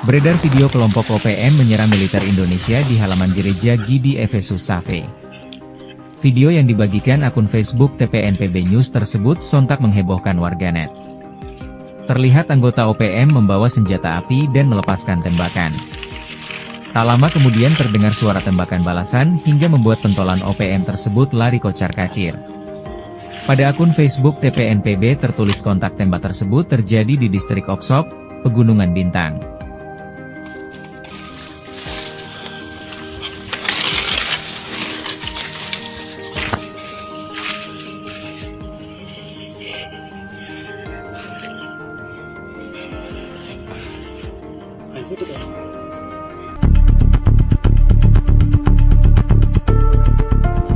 Beredar video kelompok OPM menyerang militer Indonesia di halaman gereja Gidi Efesus Safe. Video yang dibagikan akun Facebook TPNPB News tersebut sontak menghebohkan warganet. Terlihat anggota OPM membawa senjata api dan melepaskan tembakan. Tak lama kemudian terdengar suara tembakan balasan hingga membuat pentolan OPM tersebut lari kocar-kacir. Pada akun Facebook TPNPB tertulis kontak tembak tersebut terjadi di distrik Oksok, Pegunungan Bintang.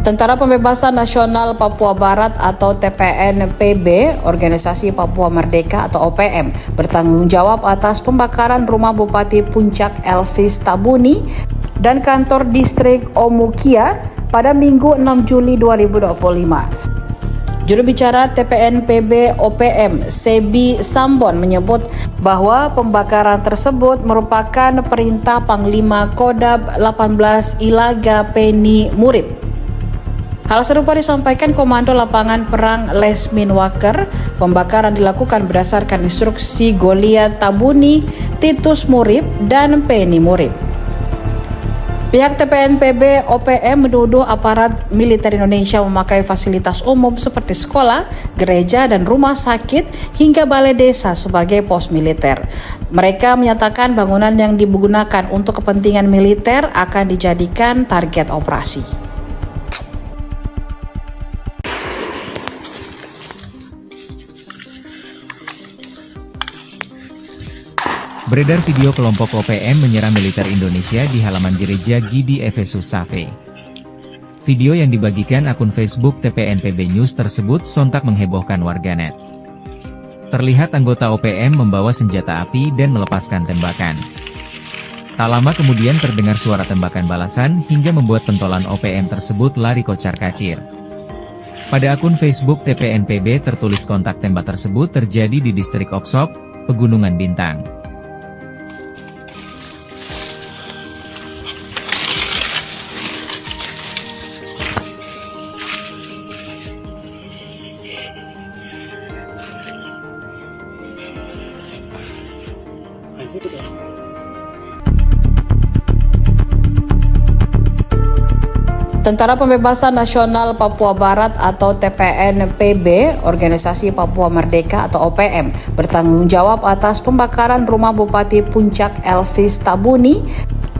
Tentara Pembebasan Nasional Papua Barat atau TPNPB, Organisasi Papua Merdeka atau OPM, bertanggung jawab atas pembakaran rumah Bupati Puncak Elvis Tabuni dan kantor distrik Omukia pada Minggu 6 Juli 2025. Juru bicara TPNPB OPM, Sebi Sambon, menyebut bahwa pembakaran tersebut merupakan perintah Panglima Kodam 18 Ilaga Penny Murib. Hal serupa disampaikan Komando Lapangan Perang Lesmin Waker. Pembakaran dilakukan berdasarkan instruksi Goliat Tabuni, Titus Murib, dan Penny Murib. Pihak TPNPB OPM menuduh aparat militer Indonesia memakai fasilitas umum seperti sekolah, gereja, dan rumah sakit hingga balai desa sebagai pos militer. Mereka menyatakan bangunan yang digunakan untuk kepentingan militer akan dijadikan target operasi. Beredar video kelompok OPM menyerang militer Indonesia di halaman gereja Gidi Efesus Safe. Video yang dibagikan akun Facebook TPNPB News tersebut sontak menghebohkan warganet. Terlihat anggota OPM membawa senjata api dan melepaskan tembakan. Tak lama kemudian terdengar suara tembakan balasan hingga membuat pentolan OPM tersebut lari kocar-kacir. Pada akun Facebook TPNPB tertulis kontak tembak tersebut terjadi di distrik Oksok, Pegunungan Bintang. Tentara Pembebasan Nasional Papua Barat atau TPNPB, Organisasi Papua Merdeka atau OPM, bertanggung jawab atas pembakaran rumah Bupati Puncak Elvis Tabuni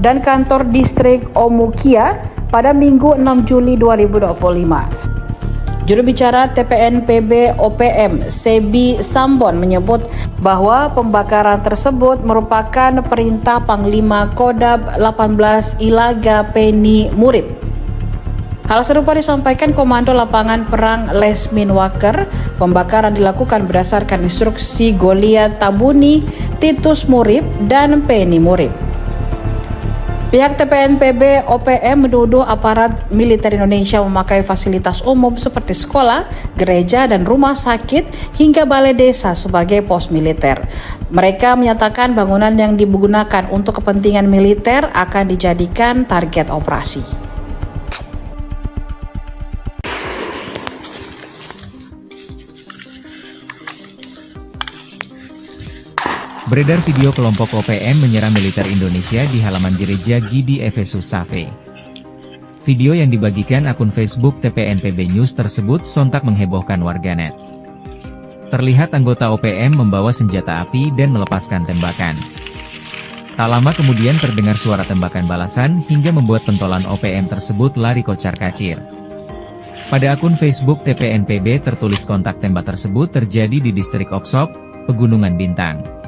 dan kantor distrik Omukia pada Minggu 6 Juli 2025. Juru bicara TPNPB OPM, Sebi Sambon, menyebut bahwa pembakaran tersebut merupakan perintah Panglima Kodam 18 Ilaga Penny Murib. Hal serupa disampaikan Komando Lapangan Perang Lesmin Waker. Pembakaran dilakukan berdasarkan instruksi Goliat Tabuni, Titus Murib, dan Penny Murib. Pihak TPNPB OPM menuduh aparat militer Indonesia memakai fasilitas umum seperti sekolah, gereja, dan rumah sakit hingga balai desa sebagai pos militer. Mereka menyatakan bangunan yang digunakan untuk kepentingan militer akan dijadikan target operasi. Beredar video kelompok OPM menyerang militer Indonesia di halaman gereja Gidi Efesus Safe. Video yang dibagikan akun Facebook TPNPB News tersebut sontak menghebohkan warganet. Terlihat anggota OPM membawa senjata api dan melepaskan tembakan. Tak lama kemudian terdengar suara tembakan balasan hingga membuat pentolan OPM tersebut lari kocar-kacir. Pada akun Facebook TPNPB tertulis kontak tembak tersebut terjadi di distrik Oksok, Pegunungan Bintang.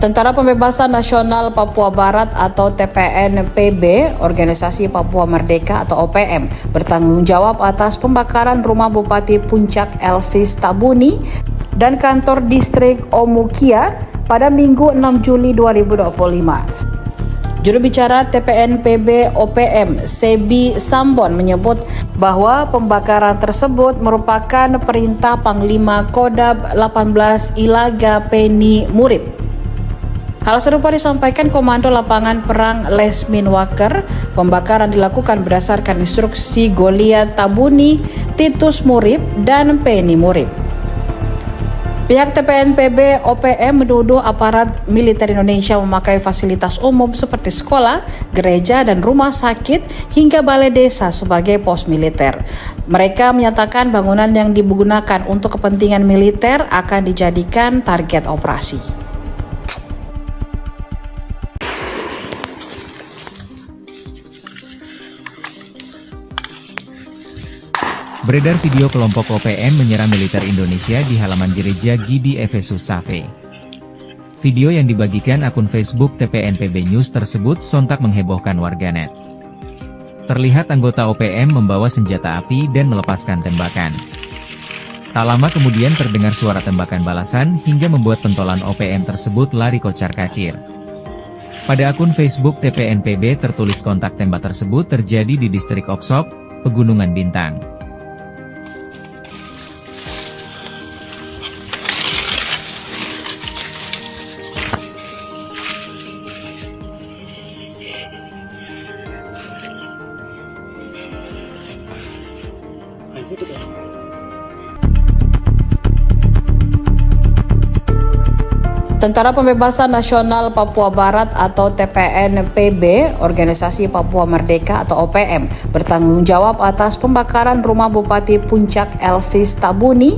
Tentara Pembebasan Nasional Papua Barat atau TPNPB, Organisasi Papua Merdeka atau OPM, bertanggung jawab atas pembakaran rumah Bupati Puncak Elvis Tabuni dan kantor distrik Omukia pada Minggu 6 Juli 2025. Juru bicara TPNPB OPM, Sebi Sambon, menyebut bahwa pembakaran tersebut merupakan perintah Panglima Kodam 18 Ilaga Penny Murib. Hal serupa disampaikan Komando Lapangan Perang Lesmin Waker. Pembakaran dilakukan berdasarkan instruksi Goliat Tabuni, Titus Murib, dan Penny Murib. Pihak TPNPB OPM menuduh aparat militer Indonesia memakai fasilitas umum seperti sekolah, gereja, dan rumah sakit hingga balai desa sebagai pos militer. Mereka menyatakan bangunan yang digunakan untuk kepentingan militer akan dijadikan target operasi. Beredar video kelompok OPM menyerang militer Indonesia di halaman gereja Gidi Efesus Safe. Video yang dibagikan akun Facebook TPNPB News tersebut sontak menghebohkan warganet. Terlihat anggota OPM membawa senjata api dan melepaskan tembakan. Tak lama kemudian terdengar suara tembakan balasan hingga membuat pentolan OPM tersebut lari kocar-kacir. Pada akun Facebook TPNPB tertulis kontak tembak tersebut terjadi di distrik Oksop, Pegunungan Bintang. Tentara Pembebasan Nasional Papua Barat atau TPNPB, Organisasi Papua Merdeka atau OPM, bertanggung jawab atas pembakaran rumah Bupati Puncak Elvis Tabuni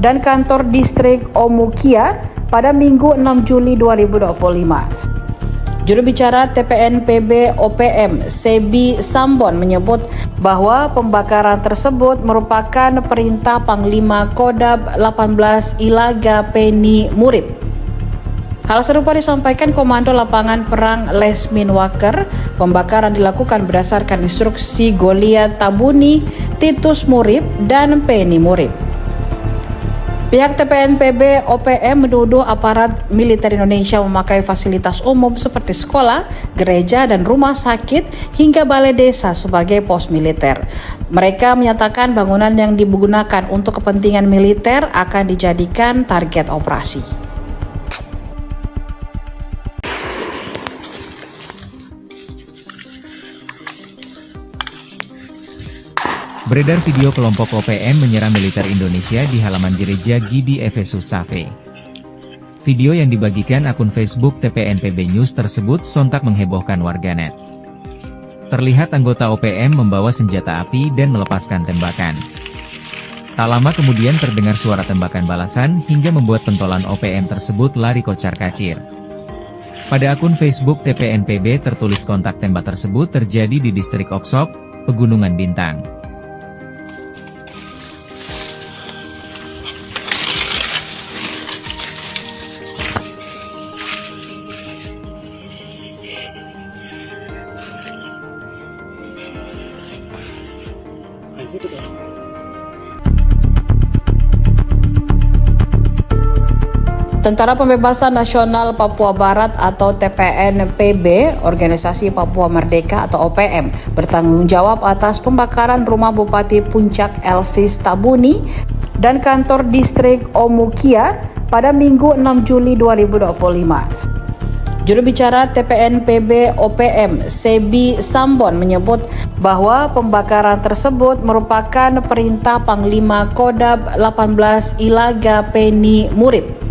dan kantor distrik Omukia pada Minggu 6 Juli 2025. Juru bicara TPNPB OPM, Sebi Sambon, menyebut bahwa pembakaran tersebut merupakan perintah Panglima Kodam 18 Ilaga Penny Murib. Hal serupa disampaikan Komando Lapangan Perang Lesmin Waker. Pembakaran dilakukan berdasarkan instruksi Goliat Tabuni, Titus Murib, dan Penny Murib. Pihak TPNPB OPM menuduh aparat militer Indonesia memakai fasilitas umum seperti sekolah, gereja, dan rumah sakit hingga balai desa sebagai pos militer. Mereka menyatakan bangunan yang digunakan untuk kepentingan militer akan dijadikan target operasi. Beredar video kelompok OPM menyerang militer Indonesia di halaman gereja Gidi Efesus Safe. Video yang dibagikan akun Facebook TPNPB News tersebut sontak menghebohkan warganet. Terlihat anggota OPM membawa senjata api dan melepaskan tembakan. Tak lama kemudian terdengar suara tembakan balasan hingga membuat pentolan OPM tersebut lari kocar-kacir. Pada akun Facebook TPNPB tertulis kontak tembak tersebut terjadi di distrik Oksop, Pegunungan Bintang. Tentara Pembebasan Nasional Papua Barat atau TPNPB, Organisasi Papua Merdeka atau OPM, bertanggung jawab atas pembakaran rumah Bupati Puncak Elvis Tabuni dan kantor distrik Omukia pada Minggu 6 Juli 2025. Juru bicara TPNPB OPM, Sebi Sambon, menyebut bahwa pembakaran tersebut merupakan perintah Panglima Kodam 18 Ilaga Penny Murib.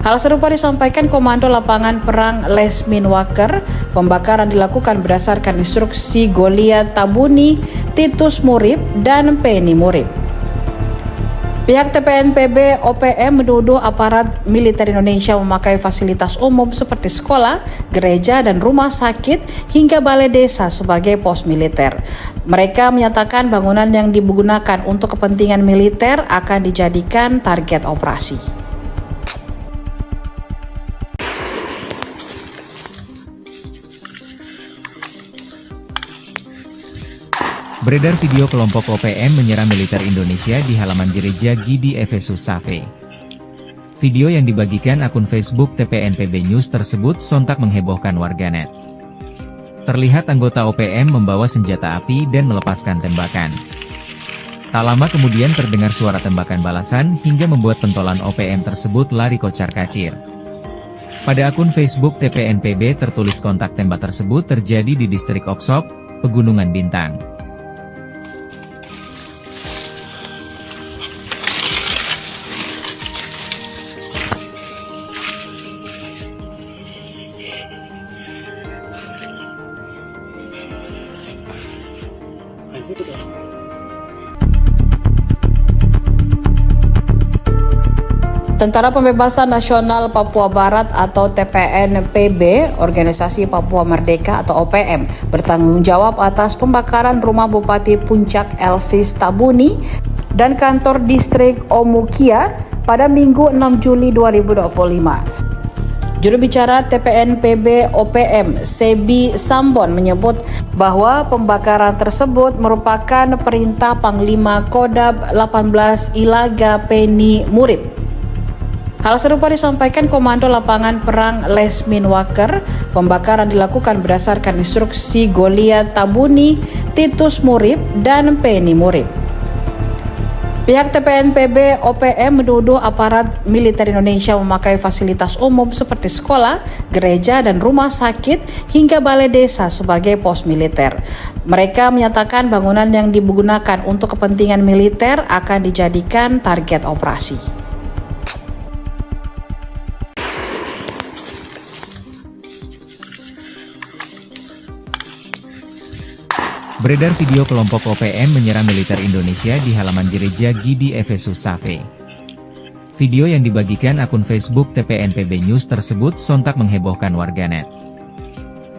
Hal serupa disampaikan Komando Lapangan Perang Lesmin Waker. Pembakaran dilakukan berdasarkan instruksi Goliat Tabuni, Titus Murib, dan Penny Murib. Pihak TPNPB OPM menuduh aparat militer Indonesia memakai fasilitas umum seperti sekolah, gereja, dan rumah sakit hingga balai desa sebagai pos militer. Mereka menyatakan bangunan yang digunakan untuk kepentingan militer akan dijadikan target operasi. Beredar video kelompok OPM menyerang militer Indonesia di halaman gereja Gidi Efesus Safe. Video yang dibagikan akun Facebook TPNPB News tersebut sontak menghebohkan warganet. Terlihat anggota OPM membawa senjata api dan melepaskan tembakan. Tak lama kemudian terdengar suara tembakan balasan hingga membuat pentolan OPM tersebut lari kocar-kacir. Pada akun Facebook TPNPB tertulis kontak tembak tersebut terjadi di distrik Oksop, Pegunungan Bintang. Tentara Pembebasan Nasional Papua Barat atau TPNPB, Organisasi Papua Merdeka atau OPM, bertanggung jawab atas pembakaran rumah Bupati Puncak Elvis Tabuni dan kantor distrik Omukia pada Minggu 6 Juli 2025. Juru bicara TPNPB OPM, Sebi Sambon, menyebut bahwa pembakaran tersebut merupakan perintah Panglima Kodab 18 Ilaga Penny Murib. Hal serupa disampaikan Komando Lapangan Perang Lesmin Walker. Pembakaran dilakukan berdasarkan instruksi Goliat Tabuni, Titus Murib, dan Penny Murib. Pihak TPNPB OPM menuduh aparat militer Indonesia memakai fasilitas umum seperti sekolah, gereja, dan rumah sakit hingga balai desa sebagai pos militer. Mereka menyatakan bangunan yang digunakan untuk kepentingan militer akan dijadikan target operasi. Beredar video kelompok OPM menyerang militer Indonesia di halaman gereja Gidi Efesus Safe. Video yang dibagikan akun Facebook TPNPB News tersebut sontak menghebohkan warganet.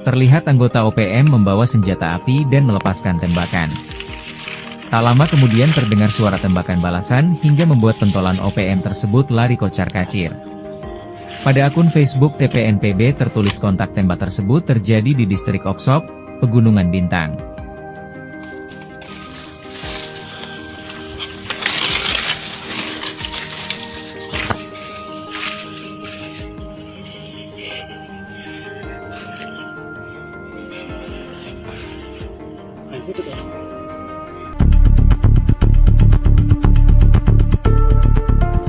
Terlihat anggota OPM membawa senjata api dan melepaskan tembakan. Tak lama kemudian terdengar suara tembakan balasan hingga membuat pentolan OPM tersebut lari kocar-kacir. Pada akun Facebook TPNPB tertulis kontak tembak tersebut terjadi di distrik Oksop, Pegunungan Bintang.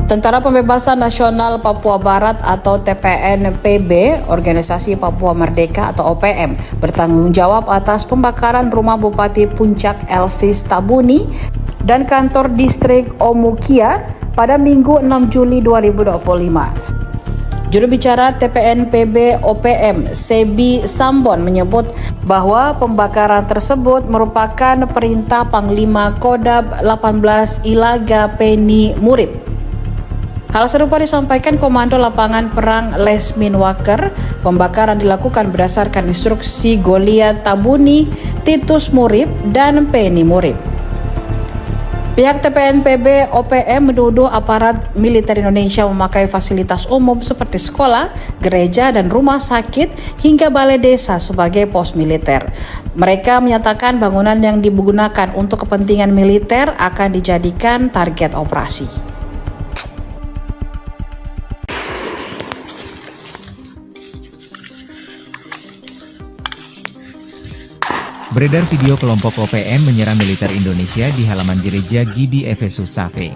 Tentara Pembebasan Nasional Papua Barat atau TPNPB, Organisasi Papua Merdeka atau OPM, bertanggung jawab atas pembakaran rumah Bupati Puncak Elvis Tabuni dan kantor distrik Omukia pada Minggu 6 Juli 2025. Juru bicara TPNPB OPM, Sebi Sambon, menyebut bahwa pembakaran tersebut merupakan perintah Panglima Kodab 18 Ilaga Penny Murib. Hal serupa disampaikan Komando Lapangan Perang Lesmin Walker. Pembakaran dilakukan berdasarkan instruksi Goliat Tabuni, Titus Murib, dan Penny Murib. Pihak TPNPB OPM menuduh aparat militer Indonesia memakai fasilitas umum seperti sekolah, gereja, dan rumah sakit hingga balai desa sebagai pos militer. Mereka menyatakan bangunan yang digunakan untuk kepentingan militer akan dijadikan target operasi. Beredar video kelompok OPM menyerang militer Indonesia di halaman gereja Gidi Efesus Safe.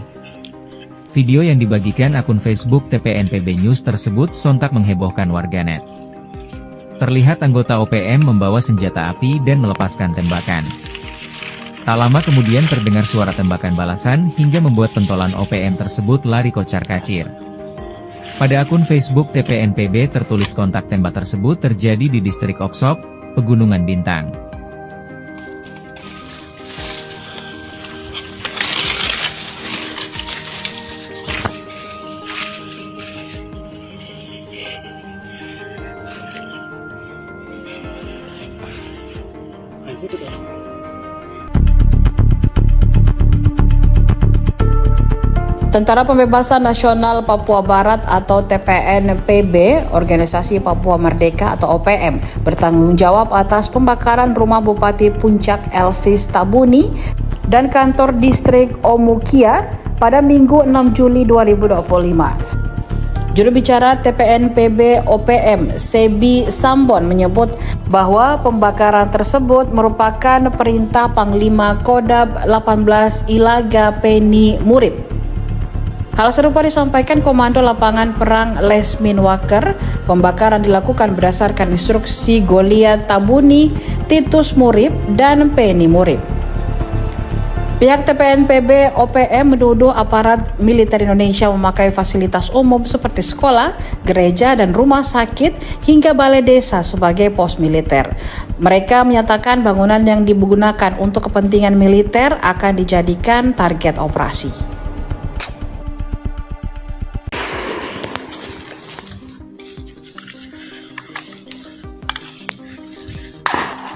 Video yang dibagikan akun Facebook TPNPB News tersebut sontak menghebohkan warganet. Terlihat anggota OPM membawa senjata api dan melepaskan tembakan. Tak lama kemudian terdengar suara tembakan balasan hingga membuat pentolan OPM tersebut lari kocar-kacir. Pada akun Facebook TPNPB tertulis kontak tembak tersebut terjadi di distrik Oksop, Pegunungan Bintang. Tentara Pembebasan Nasional Papua Barat atau TPNPB, Organisasi Papua Merdeka atau OPM, bertanggung jawab atas pembakaran rumah Bupati Puncak Elvis Tabuni dan kantor distrik Omukia pada Minggu 6 Juli 2025. Juru bicara TPNPB OPM, Sebi Sambon, menyebut bahwa pembakaran tersebut merupakan perintah Panglima Kodab 18 Ilaga Penny Murib. Hal serupa disampaikan Komando Lapangan Perang Lesmin Waker. Pembakaran dilakukan berdasarkan instruksi Goliat Tabuni, Titus Murib, dan Penny Murib. Pihak TPNPB OPM menuduh aparat militer Indonesia memakai fasilitas umum seperti sekolah, gereja, dan rumah sakit hingga balai desa sebagai pos militer. Mereka menyatakan bangunan yang digunakan untuk kepentingan militer akan dijadikan target operasi.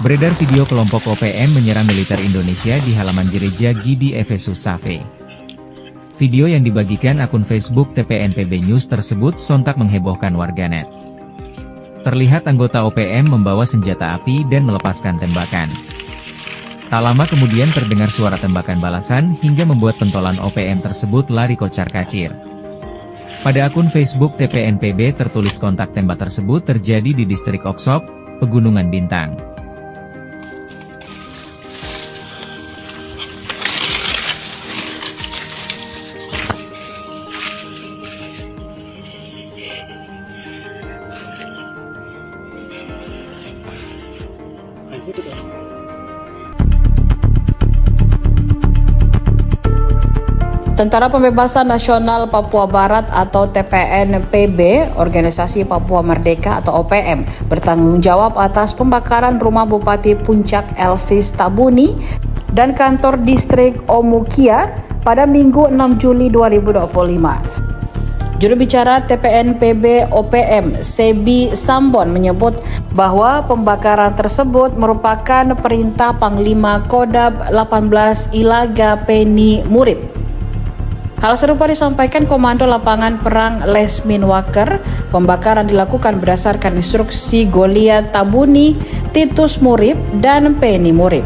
Beredar video kelompok OPM menyerang militer Indonesia di halaman gereja Gidi Efesus Safe. Video yang dibagikan akun Facebook TPNPB News tersebut sontak menghebohkan warganet. Terlihat anggota OPM membawa senjata api dan melepaskan tembakan. Tak lama kemudian terdengar suara tembakan balasan hingga membuat pentolan OPM tersebut lari kocar-kacir. Pada akun Facebook TPNPB tertulis kontak tembak tersebut terjadi di distrik Oksop, Pegunungan Bintang. Tentara Pembebasan Nasional Papua Barat atau TPNPB, Organisasi Papua Merdeka atau OPM, bertanggung jawab atas pembakaran rumah Bupati Puncak Elvis Tabuni dan kantor distrik Omukia pada Minggu 6 Juli 2025. Juru bicara TPNPB OPM, Sebi Sambon, menyebut bahwa pembakaran tersebut merupakan perintah Panglima Kodab 18 Ilaga Penny Murib. Hal serupa disampaikan Komando Lapangan Perang Lesmin Waker. Pembakaran dilakukan berdasarkan instruksi Goliat Tabuni, Titus Murib, dan Penny Murib.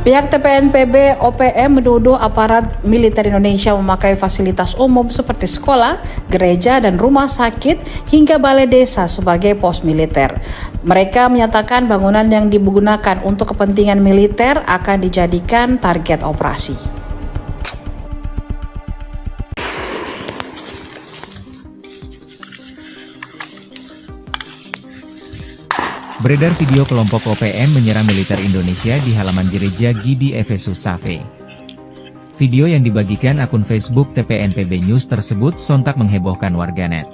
Pihak TPNPB OPM menuduh aparat militer Indonesia memakai fasilitas umum seperti sekolah, gereja, dan rumah sakit hingga balai desa sebagai pos militer. Mereka menyatakan bangunan yang digunakan untuk kepentingan militer akan dijadikan target operasi. Beredar video kelompok OPM menyerang militer Indonesia di halaman gereja Gidi Efesus Safe. Video yang dibagikan akun Facebook TPNPB News tersebut sontak menghebohkan warganet.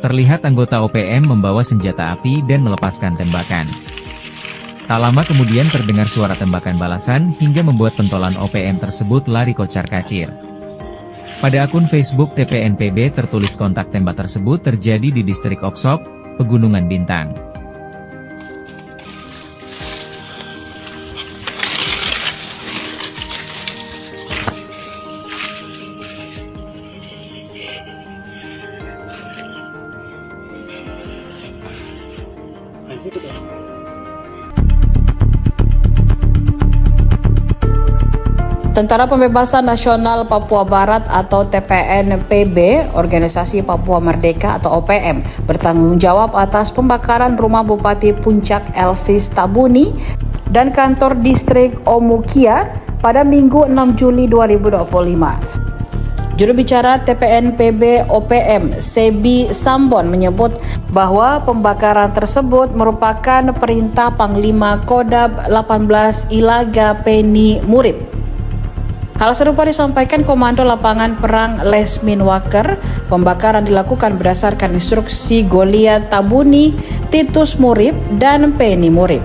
Terlihat anggota OPM membawa senjata api dan melepaskan tembakan. Tak lama kemudian terdengar suara tembakan balasan hingga membuat pentolan OPM tersebut lari kocar-kacir. Pada akun Facebook TPNPB tertulis kontak tembak tersebut terjadi di distrik Oksop, Pegunungan Bintang. Tentara Pembebasan Nasional Papua Barat atau TPNPB, Organisasi Papua Merdeka atau OPM, bertanggung jawab atas pembakaran rumah Bupati Puncak Elvis Tabuni dan kantor distrik Omukia pada Minggu 6 Juli 2025. Juru bicara TPNPB OPM, Sebi Sambon, menyebut bahwa pembakaran tersebut merupakan perintah Panglima Kodab 18 Ilaga Penny Murib. Hal serupa disampaikan Komando Lapangan Perang Lesmin Waker. Pembakaran dilakukan berdasarkan instruksi Goliat Tabuni, Titus Murib, dan Penny Murib.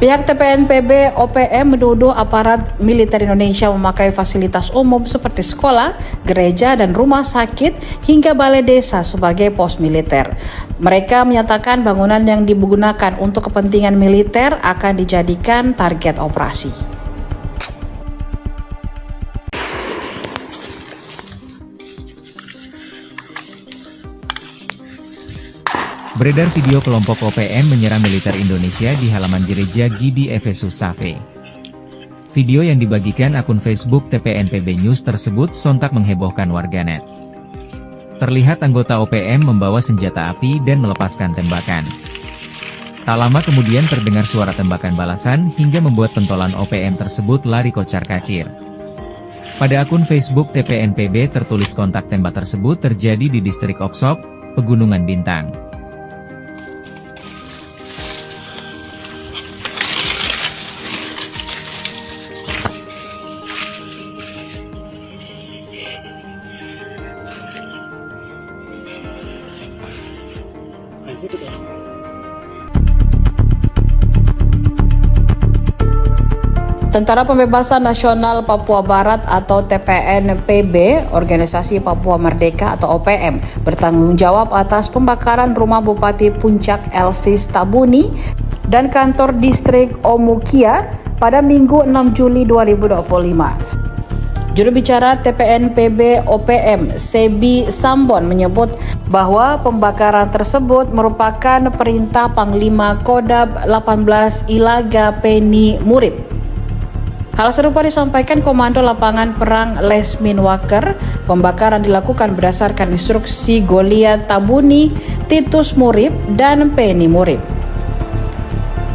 Pihak TPNPB OPM menuduh aparat militer Indonesia memakai fasilitas umum seperti sekolah, gereja, dan rumah sakit hingga balai desa sebagai pos militer. Mereka menyatakan bangunan yang digunakan untuk kepentingan militer akan dijadikan target operasi. Beredar video kelompok OPM menyerang militer Indonesia di halaman gereja Gidi Efesus Safe. Video yang dibagikan akun Facebook TPNPB News tersebut sontak menghebohkan warganet. Terlihat anggota OPM membawa senjata api dan melepaskan tembakan. Tak lama kemudian terdengar suara tembakan balasan hingga membuat pentolan OPM tersebut lari kocar-kacir. Pada akun Facebook TPNPB tertulis kontak tembak tersebut terjadi di distrik Oksop, Pegunungan Bintang. Tentara Pembebasan Nasional Papua Barat atau TPNPB, Organisasi Papua Merdeka atau OPM, bertanggung jawab atas pembakaran rumah Bupati Puncak Elvis Tabuni dan kantor distrik Omukia pada Minggu 6 Juli 2025. Juru bicara TPNPB OPM, Sebi Sambon, menyebut bahwa pembakaran tersebut merupakan perintah Panglima Kodam 18 Ilaga Penny Murib. Hal serupa disampaikan Komando Lapangan Perang Lesmin Waker. Pembakaran dilakukan berdasarkan instruksi Goliat Tabuni, Titus Murib, dan Penny Murib.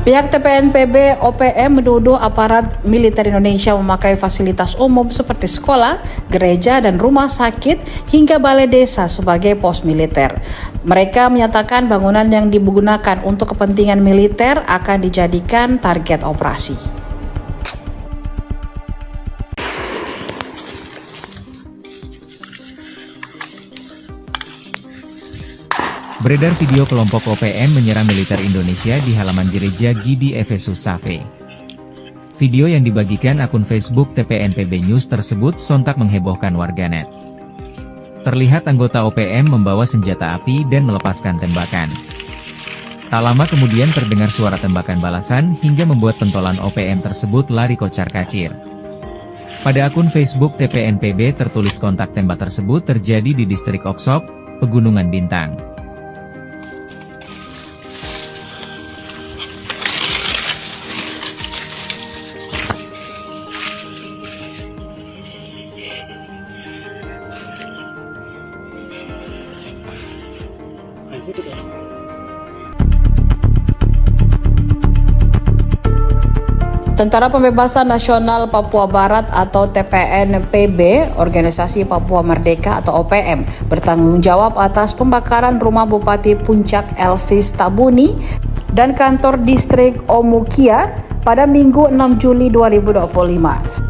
Pihak TPNPB OPM menuduh aparat militer Indonesia memakai fasilitas umum seperti sekolah, gereja, dan rumah sakit hingga balai desa sebagai pos militer. Mereka menyatakan bangunan yang digunakan untuk kepentingan militer akan dijadikan target operasi. Beredar video kelompok OPM menyerang militer Indonesia di halaman gereja Gidi Efesus Safe. Video yang dibagikan akun Facebook TPNPB News tersebut sontak menghebohkan warganet. Terlihat anggota OPM membawa senjata api dan melepaskan tembakan. Tak lama kemudian terdengar suara tembakan balasan hingga membuat pentolan OPM tersebut lari kocar-kacir. Pada akun Facebook TPNPB tertulis kontak tembak tersebut terjadi di distrik Oksop, Pegunungan Bintang. Tentara Pembebasan Nasional Papua Barat atau TPNPB, Organisasi Papua Merdeka atau OPM, bertanggung jawab atas pembakaran rumah Bupati Puncak Elvis Tabuni dan kantor distrik Omukia pada Minggu 6 Juli 2025.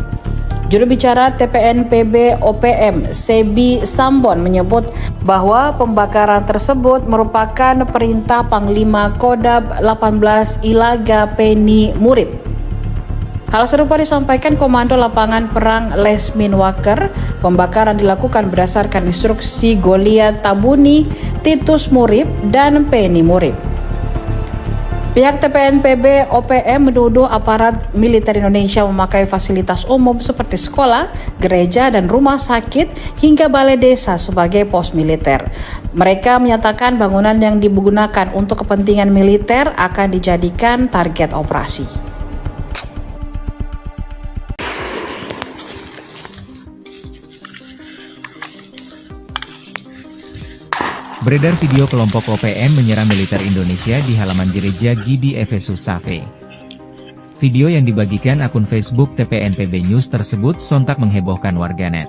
Juru bicara TPNPB OPM, Sebi Sambon, menyebut bahwa pembakaran tersebut merupakan perintah Panglima Kodam 18 Ilaga Penny Murib. Hal serupa disampaikan Komando Lapangan Perang Lesmin Waker. Pembakaran dilakukan berdasarkan instruksi Goliat Tabuni, Titus Murib, dan Penny Murib. Pihak TPNPB OPM menuduh aparat militer Indonesia memakai fasilitas umum seperti sekolah, gereja, dan rumah sakit hingga balai desa sebagai pos militer. Mereka menyatakan bangunan yang digunakan untuk kepentingan militer akan dijadikan target operasi. Beredar video kelompok OPM menyerang militer Indonesia di halaman gereja Gidi Efesus Safe. Video yang dibagikan akun Facebook TPNPB News tersebut sontak menghebohkan warganet.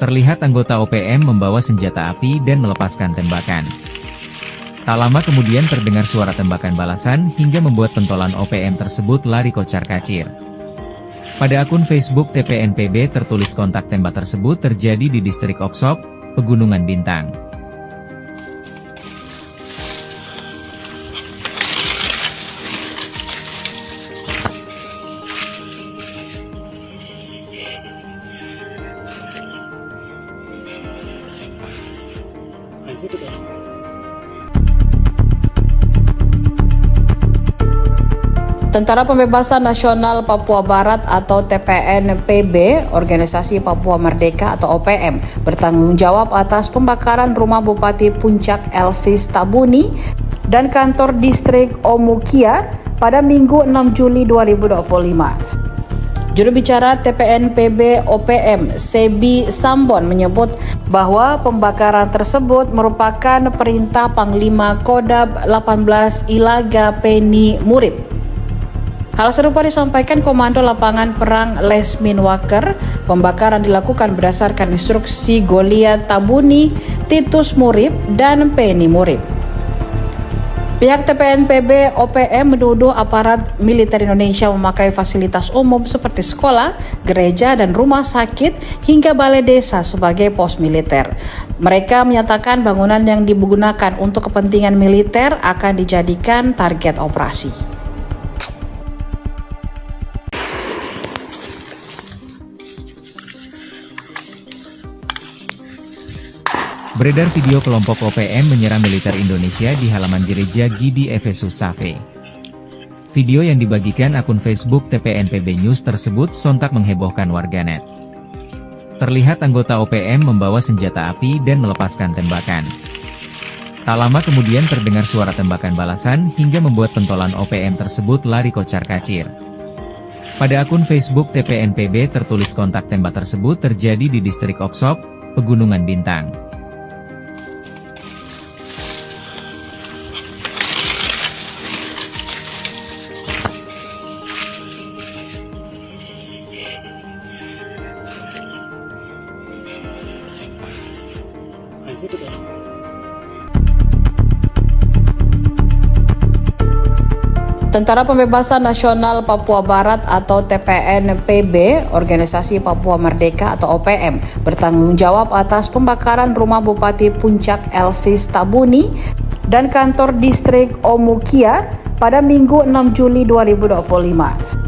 Terlihat anggota OPM membawa senjata api dan melepaskan tembakan. Tak lama kemudian terdengar suara tembakan balasan hingga membuat pentolan OPM tersebut lari kocar-kacir. Pada akun Facebook TPNPB tertulis kontak tembak tersebut terjadi di distrik Oksop, Pegunungan Bintang. Tentara Pembebasan Nasional Papua Barat atau TPNPB, Organisasi Papua Merdeka atau OPM, bertanggung jawab atas pembakaran rumah Bupati Puncak Elvis Tabuni dan kantor distrik Omukia pada Minggu 6 Juli 2025. Juru bicara TPNPB OPM, Sebi Sambon, menyebut bahwa pembakaran tersebut merupakan perintah Panglima Kodam 18 Ilaga Penny Murib. Hal serupa disampaikan Komando Lapangan Perang Lesmin Waker. Pembakaran dilakukan berdasarkan instruksi Goliat Tabuni, Titus Murib, dan Penny Murib. Pihak TPNPB OPM menuduh aparat militer Indonesia memakai fasilitas umum seperti sekolah, gereja, dan rumah sakit hingga balai desa sebagai pos militer. Mereka menyatakan bangunan yang digunakan untuk kepentingan militer akan dijadikan target operasi. Beredar video kelompok OPM menyerang militer Indonesia di halaman gereja Gidi Efesus Safe. Video yang dibagikan akun Facebook TPNPB News tersebut sontak menghebohkan warganet. Terlihat anggota OPM membawa senjata api dan melepaskan tembakan. Tak lama kemudian terdengar suara tembakan balasan hingga membuat pentolan OPM tersebut lari kocar-kacir. Pada akun Facebook TPNPB tertulis kontak tembak tersebut terjadi di distrik Oksop, Pegunungan Bintang. Tentara Pembebasan Nasional Papua Barat atau TPNPB, Organisasi Papua Merdeka atau OPM, bertanggung jawab atas pembakaran rumah Bupati Puncak Elvis Tabuni dan kantor distrik Omukia pada Minggu 6 Juli 2025.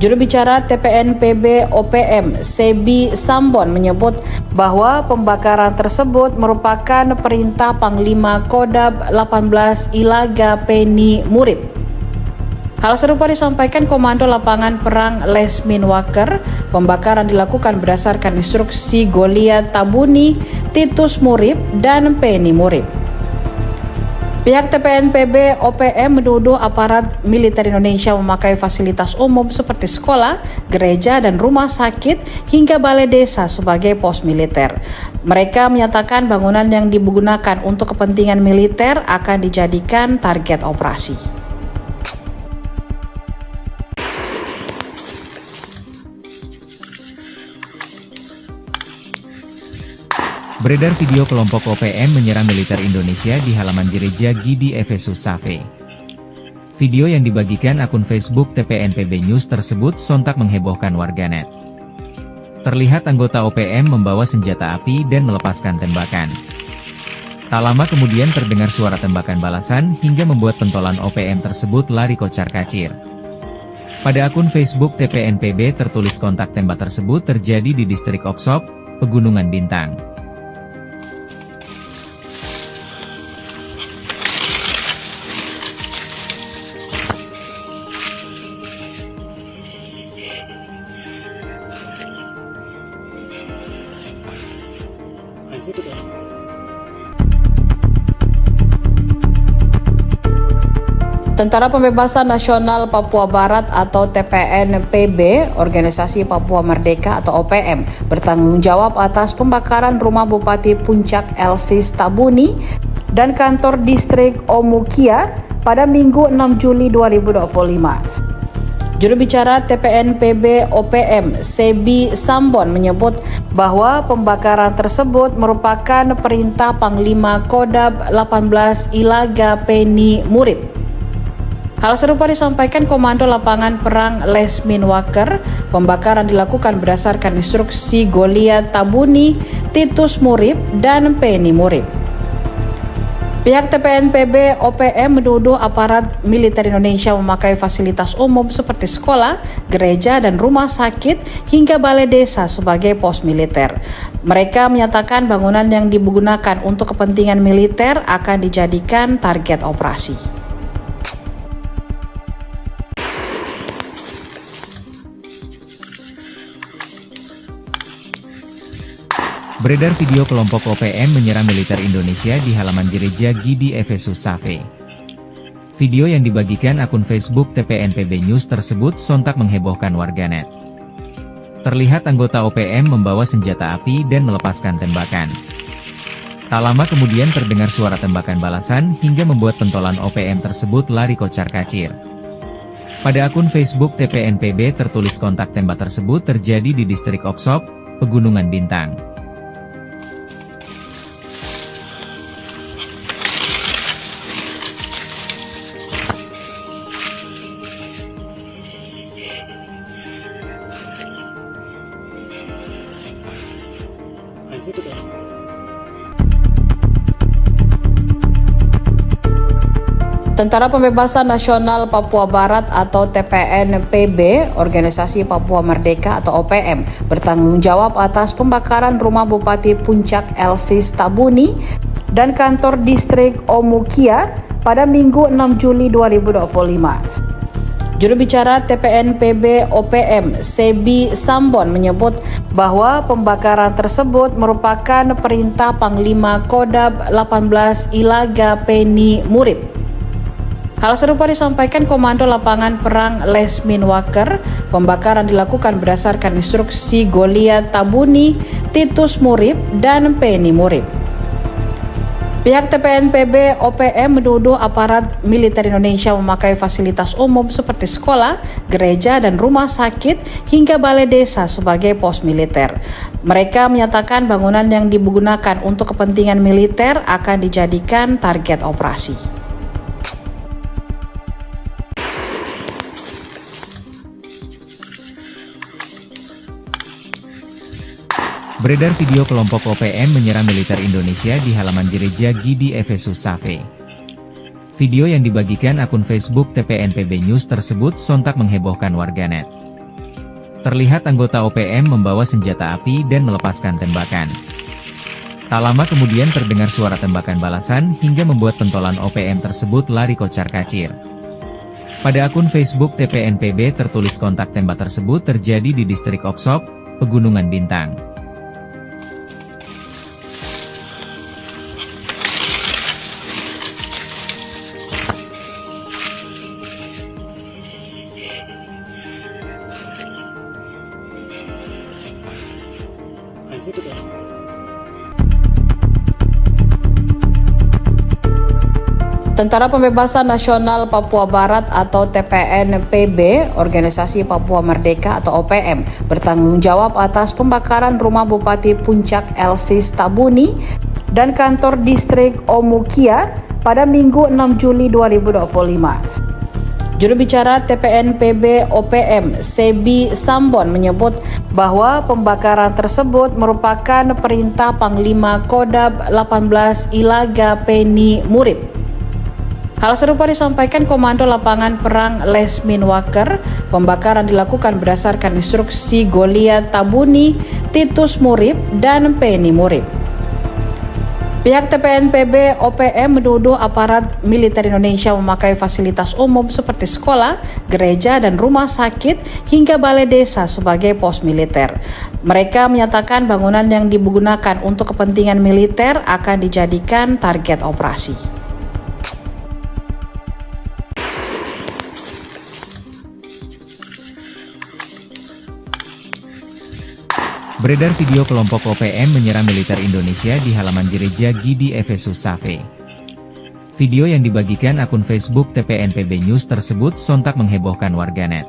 Juru bicara TPNPB OPM, Sebi Sambon, menyebut bahwa pembakaran tersebut merupakan perintah Panglima Kodam 18 Ilaga Penny Murib. Hal serupa disampaikan Komando Lapangan Perang Lesmin Waker. Pembakaran dilakukan berdasarkan instruksi Goliat Tabuni, Titus Murib, dan Penny Murib. Pihak TPNPB OPM menuduh aparat militer Indonesia memakai fasilitas umum seperti sekolah, gereja, dan rumah sakit hingga balai desa sebagai pos militer. Mereka menyatakan bangunan yang digunakan untuk kepentingan militer akan dijadikan target operasi. Beredar video kelompok OPM menyerang militer Indonesia di halaman gereja Gidi Efesus Safe. Video yang dibagikan akun Facebook TPNPB News tersebut sontak menghebohkan warganet. Terlihat anggota OPM membawa senjata api dan melepaskan tembakan. Tak lama kemudian terdengar suara tembakan balasan hingga membuat pentolan OPM tersebut lari kocar-kacir. Pada akun Facebook TPNPB tertulis kontak tembak tersebut terjadi di distrik Oksop, Pegunungan Bintang. Tentara Pembebasan Nasional Papua Barat atau TPNPB, Organisasi Papua Merdeka atau OPM, bertanggung jawab atas pembakaran rumah Bupati Puncak Elvis Tabuni dan kantor distrik Omukia pada Minggu 6 Juli 2025. Juru bicara TPNPB OPM, Sebi Sambon, menyebut bahwa pembakaran tersebut merupakan perintah Panglima Kodam 18 Ilaga Penny Murib. Hal serupa disampaikan Komando Lapangan Perang Lesmin Waker. Pembakaran dilakukan berdasarkan instruksi Goliat Tabuni, Titus Murib, dan Penny Murib. Pihak TPNPB OPM menuduh aparat militer Indonesia memakai fasilitas umum seperti sekolah, gereja, dan rumah sakit hingga balai desa sebagai pos militer. Mereka menyatakan bangunan yang digunakan untuk kepentingan militer akan dijadikan target operasi. Beredar video kelompok OPM menyerang militer Indonesia di halaman gereja Gidi Efesus Safe. Video yang dibagikan akun Facebook TPNPB News tersebut sontak menghebohkan warganet. Terlihat anggota OPM membawa senjata api dan melepaskan tembakan. Tak lama kemudian terdengar suara tembakan balasan hingga membuat pentolan OPM tersebut lari kocar-kacir. Pada akun Facebook TPNPB tertulis kontak tembak tersebut terjadi di distrik Oksop, Pegunungan Bintang. Tentara Pembebasan Nasional Papua Barat atau TPNPB, Organisasi Papua Merdeka atau OPM, bertanggung jawab atas pembakaran rumah Bupati Puncak Elvis Tabuni dan kantor distrik Omukia pada Minggu 6 Juli 2025. Juru bicara TPNPB OPM, Sebi Sambon, menyebut bahwa pembakaran tersebut merupakan perintah Panglima Kodab 18 Ilaga Penny Murib. Hal serupa disampaikan Komando Lapangan Perang Lesmin Waker. Pembakaran dilakukan berdasarkan instruksi Goliat Tabuni, Titus Murib, dan Penny Murib. Pihak TPNPB OPM menuduh aparat militer Indonesia memakai fasilitas umum seperti sekolah, gereja, dan rumah sakit hingga balai desa sebagai pos militer. Mereka menyatakan bangunan yang digunakan untuk kepentingan militer akan dijadikan target operasi. Beredar video kelompok OPM menyerang militer Indonesia di halaman gereja Gidi Efesus Safe. Video yang dibagikan akun Facebook TPNPB News tersebut sontak menghebohkan warganet. Terlihat anggota OPM membawa senjata api dan melepaskan tembakan. Tak lama kemudian terdengar suara tembakan balasan hingga membuat pentolan OPM tersebut lari kocar-kacir. Pada akun Facebook TPNPB tertulis kontak tembak tersebut terjadi di distrik Oksop, Pegunungan Bintang. Tentara Pembebasan Nasional Papua Barat atau TPNPB, Organisasi Papua Merdeka atau OPM, bertanggung jawab atas pembakaran rumah Bupati Puncak Elvis Tabuni dan kantor distrik Omukia pada Minggu 6 Juli 2025. Juru bicara TPNPB OPM, Sebi Sambon, menyebut bahwa pembakaran tersebut merupakan perintah Panglima Kodab 18 Ilaga Penny Murib. Hal serupa disampaikan Komando Lapangan Perang Lesmin Waker. Pembakaran dilakukan berdasarkan instruksi Goliat Tabuni, Titus Murib, dan Penny Murib. Pihak TPNPB OPM menuduh aparat militer Indonesia memakai fasilitas umum seperti sekolah, gereja, dan rumah sakit hingga balai desa sebagai pos militer. Mereka menyatakan bangunan yang digunakan untuk kepentingan militer akan dijadikan target operasi. Beredar video kelompok OPM menyerang militer Indonesia di halaman gereja Gidi Efesus Safe. Video yang dibagikan akun Facebook TPNPB News tersebut sontak menghebohkan warganet.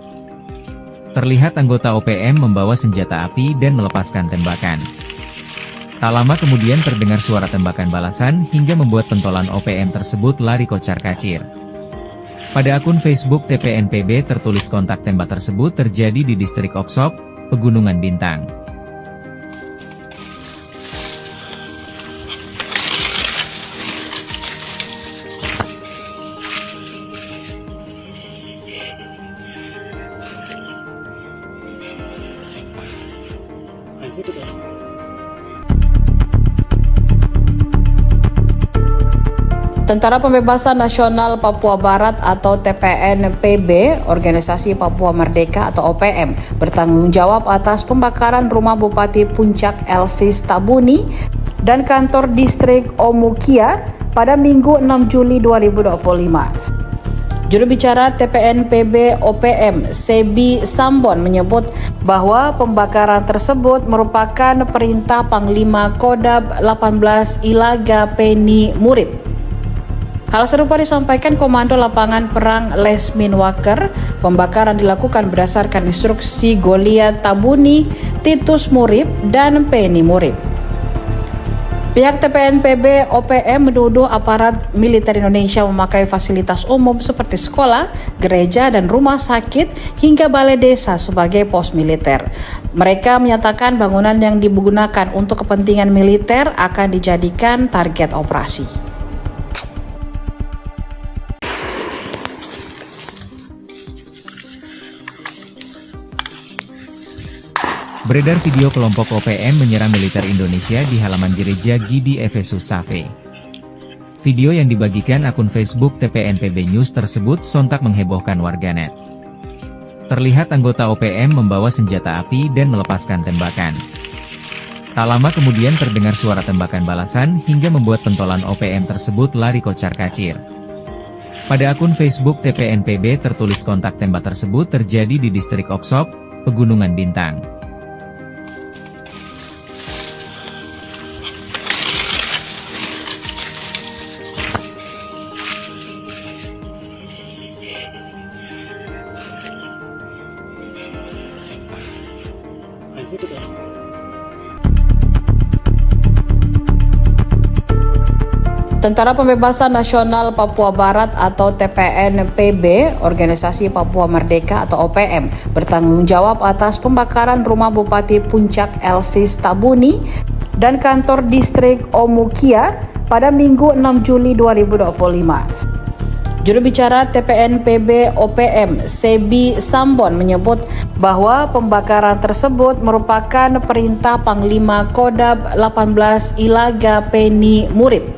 Terlihat anggota OPM membawa senjata api dan melepaskan tembakan. Tak lama kemudian terdengar suara tembakan balasan hingga membuat pentolan OPM tersebut lari kocar-kacir. Pada akun Facebook TPNPB tertulis kontak tembak tersebut terjadi di distrik Oksop, Pegunungan Bintang. Tentara Pembebasan Nasional Papua Barat atau TPNPB, Organisasi Papua Merdeka atau OPM, bertanggung jawab atas pembakaran rumah Bupati Puncak Elvis Tabuni dan kantor distrik Omukia pada Minggu 6 Juli 2025. Juru bicara TPNPB OPM, Sebi Sambon, menyebut bahwa pembakaran tersebut merupakan perintah Panglima Kodam 18 Ilaga Penny Murib. Hal serupa disampaikan Komando Lapangan Perang Lesmin Waker. Pembakaran dilakukan berdasarkan instruksi Goliat Tabuni, Titus Murib, dan Penny Murib. Pihak TPNPB OPM menuduh aparat militer Indonesia memakai fasilitas umum seperti sekolah, gereja, dan rumah sakit hingga balai desa sebagai pos militer. Mereka menyatakan bangunan yang digunakan untuk kepentingan militer akan dijadikan target operasi. Beredar video kelompok OPM menyerang militer Indonesia di halaman gereja Gidi Efesus Safe. Video yang dibagikan akun Facebook TPNPB News tersebut sontak menghebohkan warganet. Terlihat anggota OPM membawa senjata api dan melepaskan tembakan. Tak lama kemudian terdengar suara tembakan balasan hingga membuat pentolan OPM tersebut lari kocar-kacir. Pada akun Facebook TPNPB tertulis kontak tembak tersebut terjadi di distrik Oksok, Pegunungan Bintang. Tentara Pembebasan Nasional Papua Barat atau TPNPB, Organisasi Papua Merdeka atau OPM, bertanggung jawab atas pembakaran rumah Bupati Puncak Elvis Tabuni dan kantor distrik Omukia pada Minggu 6 Juli 2025. Juru bicara TPNPB OPM, Sebi Sambon, menyebut bahwa pembakaran tersebut merupakan perintah Panglima Kodam 18 Ilaga Penny Murib.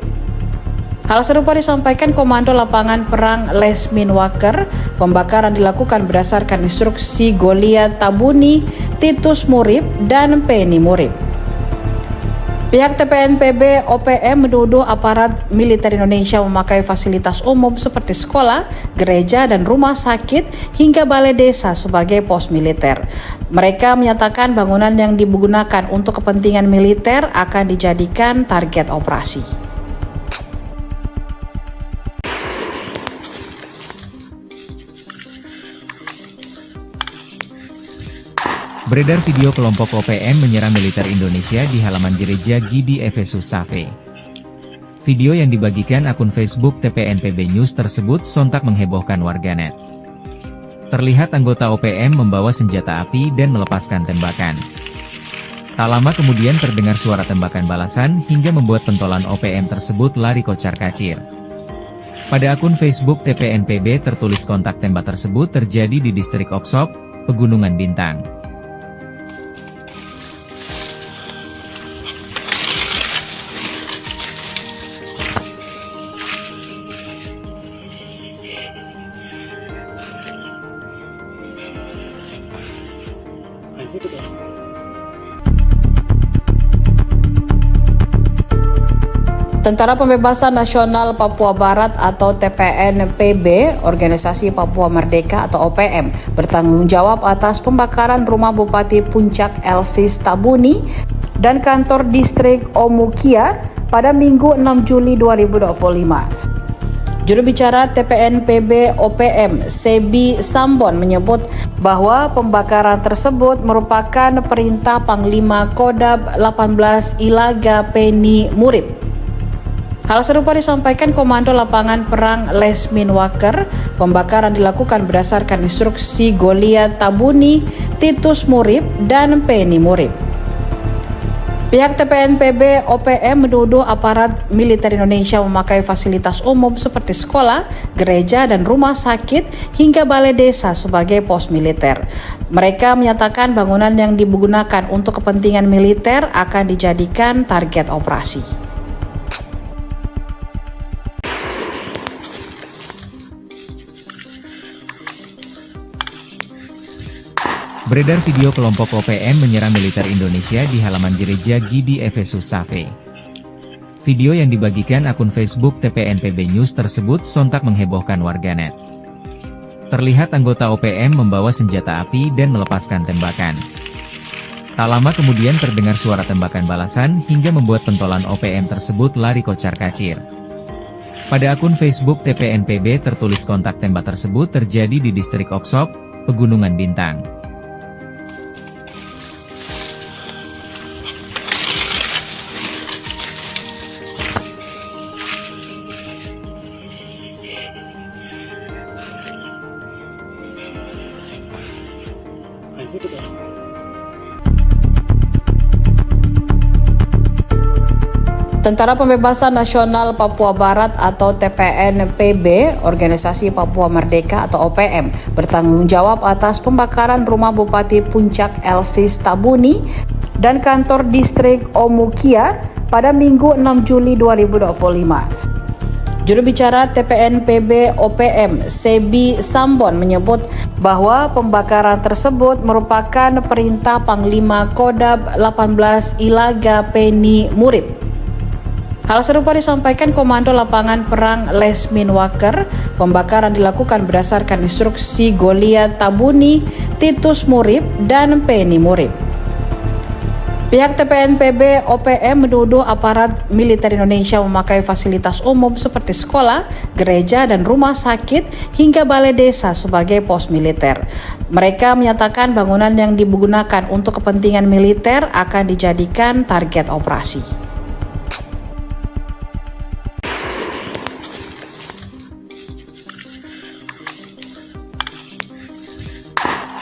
Hal serupa disampaikan Komando Lapangan Perang Lesmin Waker. Pembakaran dilakukan berdasarkan instruksi Goliat Tabuni, Titus Murib, dan Penny Murib. Pihak TPNPB OPM menuduh aparat militer Indonesia memakai fasilitas umum seperti sekolah, gereja, dan rumah sakit hingga balai desa sebagai pos militer. Mereka menyatakan bangunan yang digunakan untuk kepentingan militer akan dijadikan target operasi. Beredar video kelompok OPM menyerang militer Indonesia di halaman gereja Gidi Efesus Safe. Video yang dibagikan akun Facebook TPNPB News tersebut sontak menghebohkan warganet. Terlihat anggota OPM membawa senjata api dan melepaskan tembakan. Tak lama kemudian terdengar suara tembakan balasan hingga membuat pentolan OPM tersebut lari kocar-kacir. Pada akun Facebook TPNPB tertulis kontak tembak tersebut terjadi di distrik Oksok, Pegunungan Bintang. Tentara Pembebasan Nasional Papua Barat atau TPNPB, Organisasi Papua Merdeka atau OPM, bertanggung jawab atas pembakaran rumah Bupati Puncak Elvis Tabuni dan kantor distrik Omukia pada Minggu 6 Juli 2025. Juru bicara TPNPB OPM, Sebi Sambon, menyebut bahwa pembakaran tersebut merupakan perintah Panglima Kodam 18 Ilaga Penny Murib. Hal serupa disampaikan Komando Lapangan Perang Lesmin Waker. Pembakaran dilakukan berdasarkan instruksi Goliat Tabuni, Titus Murib, dan Penny Murib. Pihak TPNPB OPM menuduh aparat militer Indonesia memakai fasilitas umum seperti sekolah, gereja, dan rumah sakit hingga balai desa sebagai pos militer. Mereka menyatakan bangunan yang digunakan untuk kepentingan militer akan dijadikan target operasi. Beredar video kelompok OPM menyerang militer Indonesia di halaman gereja Gidi Efesus Safe. Video yang dibagikan akun Facebook TPNPB News tersebut sontak menghebohkan warganet. Terlihat anggota OPM membawa senjata api dan melepaskan tembakan. Tak lama kemudian terdengar suara tembakan balasan hingga membuat pentolan OPM tersebut lari kocar-kacir. Pada akun Facebook TPNPB tertulis kontak tembak tersebut terjadi di distrik Oksop, Pegunungan Bintang. Tentara Pembebasan Nasional Papua Barat atau TPNPB, Organisasi Papua Merdeka atau OPM, bertanggung jawab atas pembakaran rumah Bupati Puncak Elvis Tabuni dan kantor distrik Omukia pada Minggu 6 Juli 2025. Juru bicara TPNPB OPM, Sebi Sambon, menyebut bahwa pembakaran tersebut merupakan perintah Panglima Kodam 18 Ilaga Penny Murib. Hal serupa disampaikan Komando Lapangan Perang Lesmin Waker. Pembakaran dilakukan berdasarkan instruksi Goliat Tabuni, Titus Murib, dan Penny Murib. Pihak TPNPB OPM menuduh aparat militer Indonesia memakai fasilitas umum seperti sekolah, gereja, dan rumah sakit hingga balai desa sebagai pos militer. Mereka menyatakan bangunan yang digunakan untuk kepentingan militer akan dijadikan target operasi.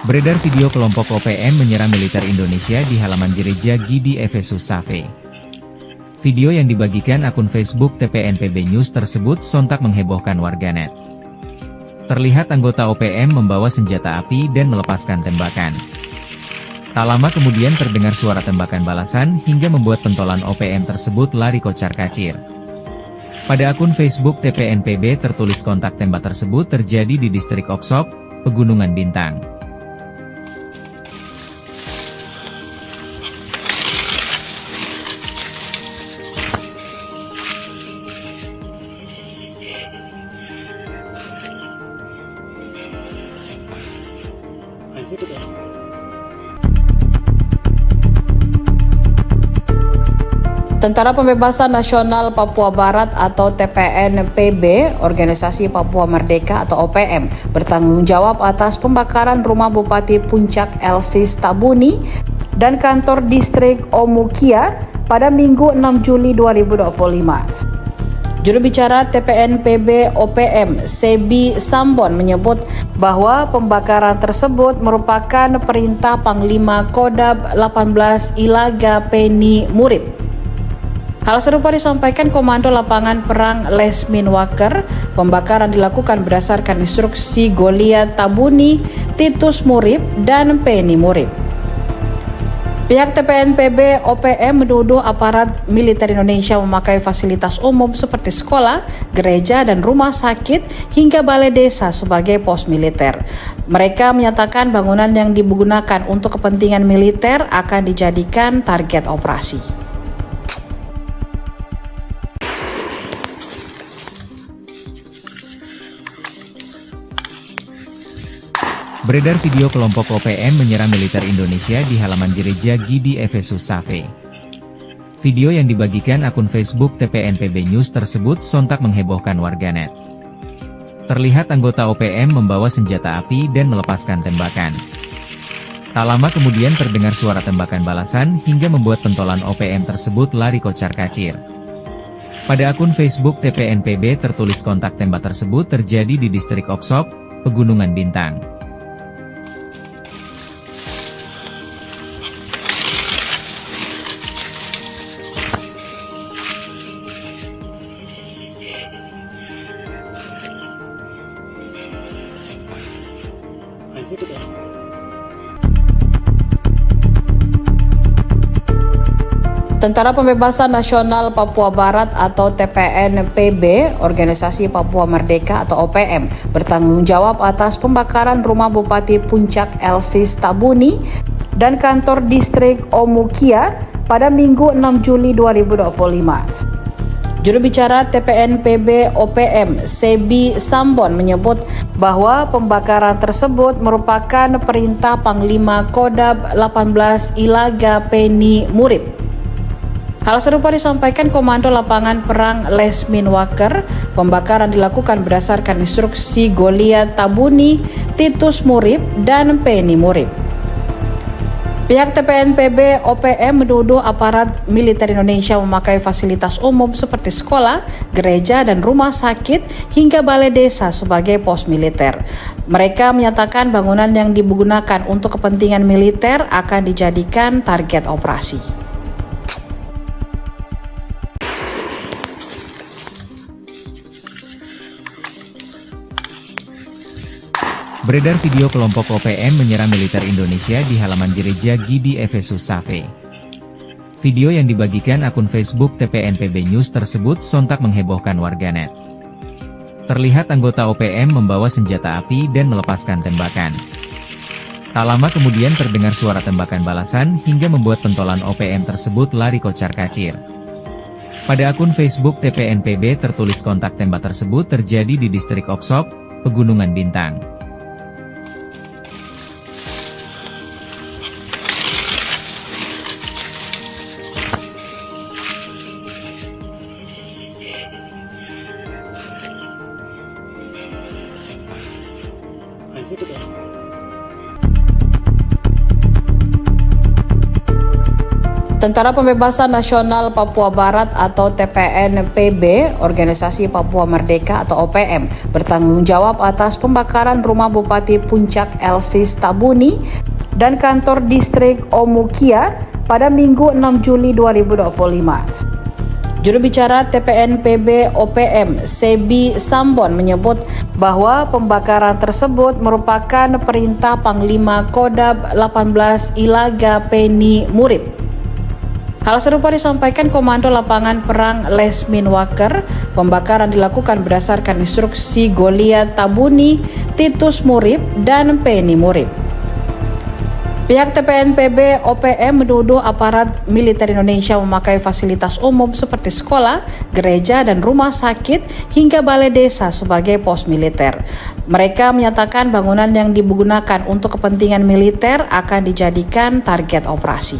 Beredar video kelompok OPM menyerang militer Indonesia di halaman gereja Gidi Efesus Safe. Video yang dibagikan akun Facebook TPNPB News tersebut sontak menghebohkan warganet. Terlihat anggota OPM membawa senjata api dan melepaskan tembakan. Tak lama kemudian terdengar suara tembakan balasan hingga membuat pentolan OPM tersebut lari kocar-kacir. Pada akun Facebook TPNPB tertulis kontak tembak tersebut terjadi di distrik Oksop, Pegunungan Bintang. Tentara Pembebasan Nasional Papua Barat atau TPNPB, Organisasi Papua Merdeka atau OPM, bertanggung jawab atas pembakaran rumah Bupati Puncak Elvis Tabuni dan kantor distrik Omukia pada Minggu 6 Juli 2025. Juru bicara TPNPB OPM, Sebi Sambon, menyebut bahwa pembakaran tersebut merupakan perintah Panglima Kodam 18 Ilaga Penny Murib. Hal serupa disampaikan Komando Lapangan Perang Lesmin Waker. Pembakaran dilakukan berdasarkan instruksi Goliat Tabuni, Titus Murib, dan Penny Murib. Pihak TPNPB OPM menuduh aparat militer Indonesia memakai fasilitas umum seperti sekolah, gereja, dan rumah sakit hingga balai desa sebagai pos militer. Mereka menyatakan bangunan yang digunakan untuk kepentingan militer akan dijadikan target operasi. Beredar video kelompok OPM menyerang militer Indonesia di halaman gereja Gidi Efesus Safe. Video yang dibagikan akun Facebook TPNPB News tersebut sontak menghebohkan warganet. Terlihat anggota OPM membawa senjata api dan melepaskan tembakan. Tak lama kemudian terdengar suara tembakan balasan hingga membuat pentolan OPM tersebut lari kocar-kacir. Pada akun Facebook TPNPB tertulis kontak tembak tersebut terjadi di distrik Oksop, Pegunungan Bintang. Tentara Pembebasan Nasional Papua Barat atau TPNPB, Organisasi Papua Merdeka atau OPM, bertanggung jawab atas pembakaran rumah Bupati Puncak Elvis Tabuni dan kantor distrik Omukia pada Minggu 6 Juli 2025. Juru bicara TPNPB OPM, Sebi Sambon, menyebut bahwa pembakaran tersebut merupakan perintah Panglima Kodam 18 Ilaga Penny Murib. Hal serupa disampaikan Komando Lapangan Perang Lesmin Waker. Pembakaran dilakukan berdasarkan instruksi Goliat Tabuni, Titus Murib, dan Penny Murib. Pihak TPNPB OPM menuduh aparat militer Indonesia memakai fasilitas umum seperti sekolah, gereja, dan rumah sakit hingga balai desa sebagai pos militer. Mereka menyatakan bangunan yang digunakan untuk kepentingan militer akan dijadikan target operasi. Beredar video kelompok OPM menyerang militer Indonesia di halaman gereja GIDI Efesus Safe. Video yang dibagikan akun Facebook TPNPB News tersebut sontak menghebohkan warganet. Terlihat anggota OPM membawa senjata api dan melepaskan tembakan. Tak lama kemudian terdengar suara tembakan balasan hingga membuat pentolan OPM tersebut lari kocar-kacir. Pada akun Facebook TPNPB tertulis kontak tembak tersebut terjadi di distrik Oksok, Pegunungan Bintang. Tentara Pembebasan Nasional Papua Barat atau TPNPB, Organisasi Papua Merdeka atau OPM, bertanggung jawab atas pembakaran rumah Bupati Puncak Elvis Tabuni dan kantor distrik Omukia pada Minggu 6 Juli 2025. Juru bicara TPNPB OPM, Sebi Sambon, menyebut bahwa pembakaran tersebut merupakan perintah Panglima Kodam 18 Ilaga Penny Murib. Hal serupa disampaikan Komando Lapangan Perang Lesmin Waker. Pembakaran dilakukan berdasarkan instruksi Goliat Tabuni, Titus Murib, dan Penny Murib. Pihak TPNPB OPM menuduh aparat militer Indonesia memakai fasilitas umum seperti sekolah, gereja, dan rumah sakit hingga balai desa sebagai pos militer. Mereka menyatakan bangunan yang digunakan untuk kepentingan militer akan dijadikan target operasi.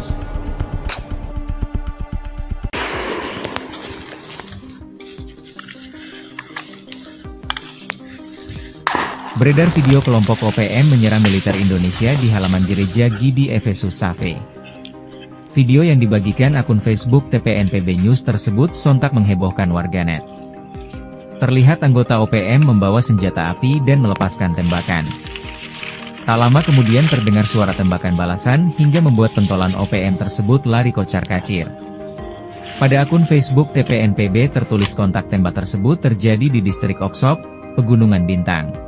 Beredar video kelompok OPM menyerang militer Indonesia di halaman gereja GIDI Efesus Safe. Video yang dibagikan akun Facebook TPNPB News tersebut sontak menghebohkan warganet. Terlihat anggota OPM membawa senjata api dan melepaskan tembakan. Tak lama kemudian terdengar suara tembakan balasan hingga membuat pentolan OPM tersebut lari kocar-kacir. Pada akun Facebook TPNPB tertulis kontak tembak tersebut terjadi di distrik Oksok, Pegunungan Bintang.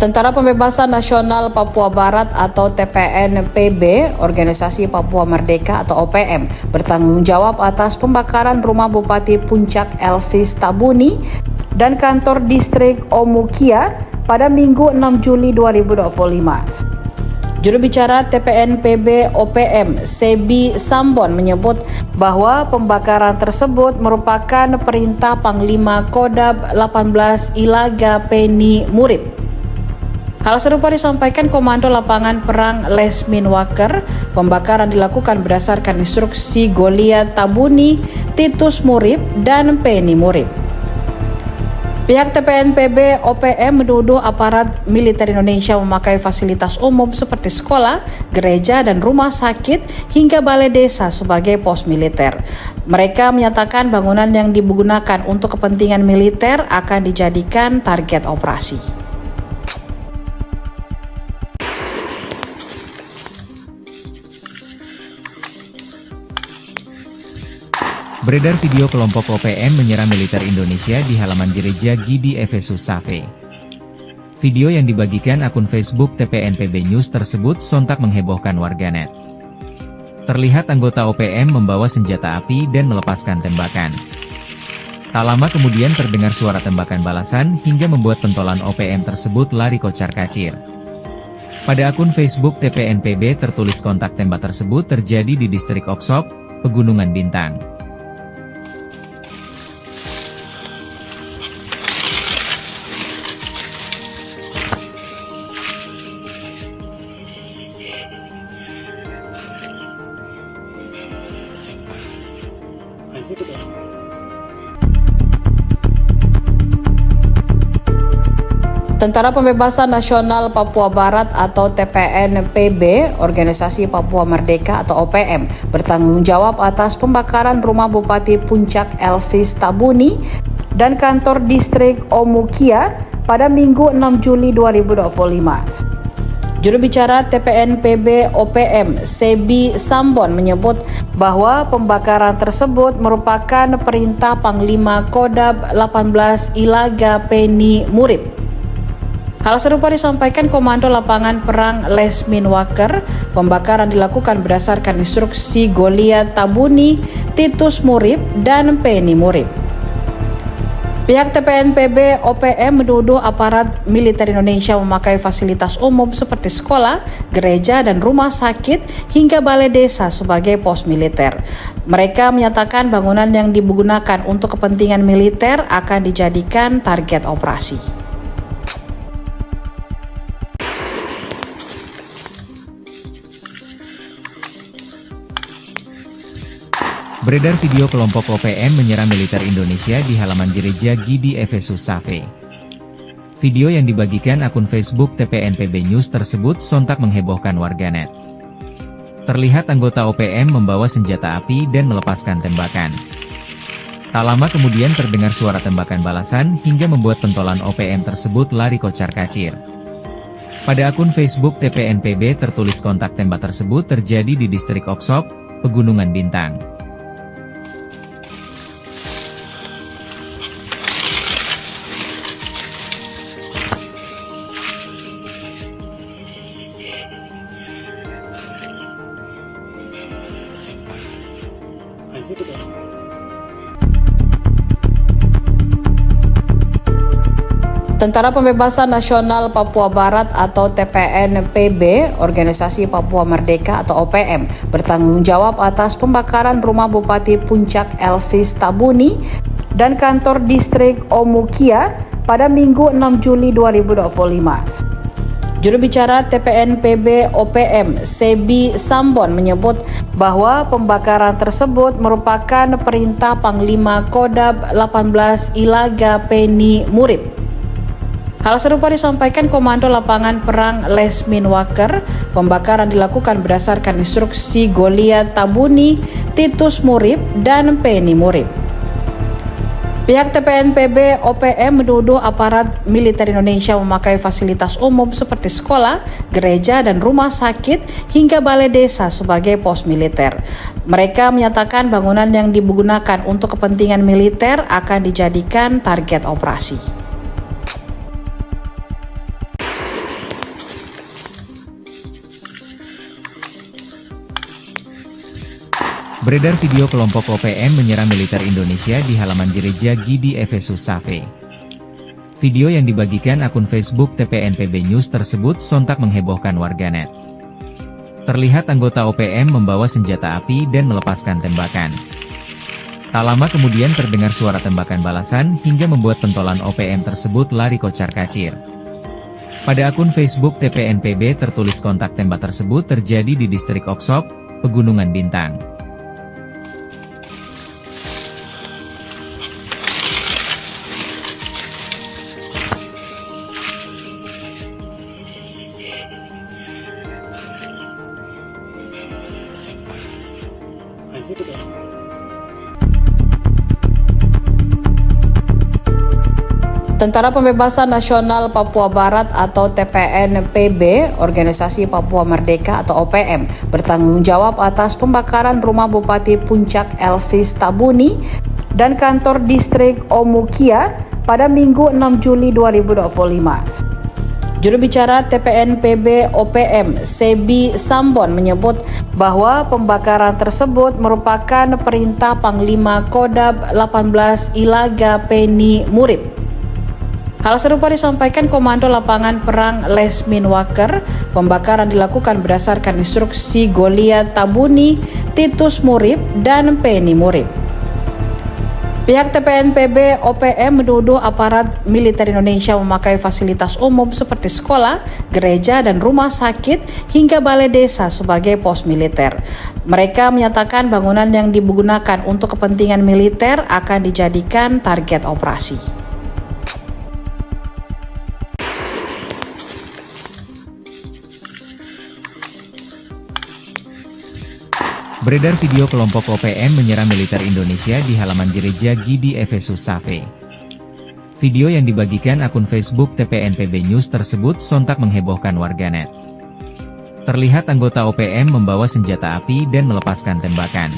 Tentara Pembebasan Nasional Papua Barat atau TPNPB, Organisasi Papua Merdeka atau OPM, bertanggung jawab atas pembakaran rumah Bupati Puncak Elvis Tabuni dan kantor distrik Omukia pada Minggu 6 Juli 2025. Juru bicara TPNPB OPM, Sebi Sambon, menyebut bahwa pembakaran tersebut merupakan perintah Panglima Kodam 18 Ilaga Penny Murib. Hal serupa disampaikan Komando Lapangan Perang Lesmin Waker. Pembakaran dilakukan berdasarkan instruksi Goliat Tabuni, Titus Murib, dan Penny Murib. Pihak TPNPB OPM menuduh aparat militer Indonesia memakai fasilitas umum seperti sekolah, gereja, dan rumah sakit hingga balai desa sebagai pos militer. Mereka menyatakan bangunan yang digunakan untuk kepentingan militer akan dijadikan target operasi. Beredar video kelompok OPM menyerang militer Indonesia di halaman gereja Gidi Efesus Safe. Video yang dibagikan akun Facebook TPNPB News tersebut sontak menghebohkan warganet. Terlihat anggota OPM membawa senjata api dan melepaskan tembakan. Tak lama kemudian terdengar suara tembakan balasan hingga membuat pentolan OPM tersebut lari kocar-kacir. Pada akun Facebook TPNPB tertulis kontak tembak tersebut terjadi di distrik Oksop, Pegunungan Bintang. Tentara Pembebasan Nasional Papua Barat atau TPNPB, Organisasi Papua Merdeka atau OPM, bertanggung jawab atas pembakaran rumah Bupati Puncak Elvis Tabuni dan kantor distrik Omukia pada Minggu 6 Juli 2025. Juru bicara TPNPB OPM, Sebi Sambon, menyebut bahwa pembakaran tersebut merupakan perintah Panglima Kodam 18 Ilaga Penny Murib. Hal serupa disampaikan Komando Lapangan Perang Lesmin Waker. Pembakaran dilakukan berdasarkan instruksi Goliat Tabuni, Titus Murib, dan Penny Murib. Pihak TPNPB OPM menuduh aparat militer Indonesia memakai fasilitas umum seperti sekolah, gereja, dan rumah sakit hingga balai desa sebagai pos militer. Mereka menyatakan bangunan yang digunakan untuk kepentingan militer akan dijadikan target operasi. Beredar video kelompok OPM menyerang militer Indonesia di halaman gereja Gidi Efesus Safe. Video yang dibagikan akun Facebook TPNPB News tersebut sontak menghebohkan warganet. Terlihat anggota OPM membawa senjata api dan melepaskan tembakan. Tak lama kemudian terdengar suara tembakan balasan hingga membuat pentolan OPM tersebut lari kocar-kacir. Pada akun Facebook TPNPB tertulis kontak tembak tersebut terjadi di distrik Oksop, Pegunungan Bintang. Tentara Pembebasan Nasional Papua Barat atau TPNPB, Organisasi Papua Merdeka atau OPM, bertanggung jawab atas pembakaran rumah Bupati Puncak Elvis Tabuni dan kantor distrik Omukia pada Minggu 6 Juli 2025. Juru bicara TPNPB OPM, Sebi Sambon, menyebut bahwa pembakaran tersebut merupakan perintah Panglima Kodam 18 Ilaga Penny Murib. Hal serupa disampaikan Komando Lapangan Perang Lesmin Waker. Pembakaran dilakukan berdasarkan instruksi Goliat Tabuni, Titus Murib, dan Penny Murib. Pihak TPNPB OPM menuduh aparat militer Indonesia memakai fasilitas umum seperti sekolah, gereja, dan rumah sakit hingga balai desa sebagai pos militer. Mereka menyatakan bangunan yang digunakan untuk kepentingan militer akan dijadikan target operasi. Beredar video kelompok OPM menyerang militer Indonesia di halaman gereja Gidi Efesus Safe. Video yang dibagikan akun Facebook TPNPB News tersebut sontak menghebohkan warganet. Terlihat anggota OPM membawa senjata api dan melepaskan tembakan. Tak lama kemudian terdengar suara tembakan balasan hingga membuat pentolan OPM tersebut lari kocar-kacir. Pada akun Facebook TPNPB tertulis kontak tembak tersebut terjadi di distrik Oksop, Pegunungan Bintang. Tentara Pembebasan Nasional Papua Barat atau TPNPB, Organisasi Papua Merdeka atau OPM, bertanggung jawab atas pembakaran rumah Bupati Puncak Elvis Tabuni dan kantor distrik Omukia pada Minggu 6 Juli 2025. Juru bicara TPNPB OPM, Sebi Sambon, menyebut bahwa pembakaran tersebut merupakan perintah Panglima Kodam 18 Ilaga Penny Murib. Hal serupa disampaikan Komando Lapangan Perang Lesmin Waker. Pembakaran dilakukan berdasarkan instruksi Goliat Tabuni, Titus Murib, dan Penny Murib. Pihak TPNPB OPM menuduh aparat militer Indonesia memakai fasilitas umum seperti sekolah, gereja, dan rumah sakit hingga balai desa sebagai pos militer. Mereka menyatakan bangunan yang digunakan untuk kepentingan militer akan dijadikan target operasi. Beredar video kelompok OPM menyerang militer Indonesia di halaman gereja GIDI Efesus Safe. Video yang dibagikan akun Facebook TPNPB News tersebut sontak menghebohkan warganet. Terlihat anggota OPM membawa senjata api dan melepaskan tembakan.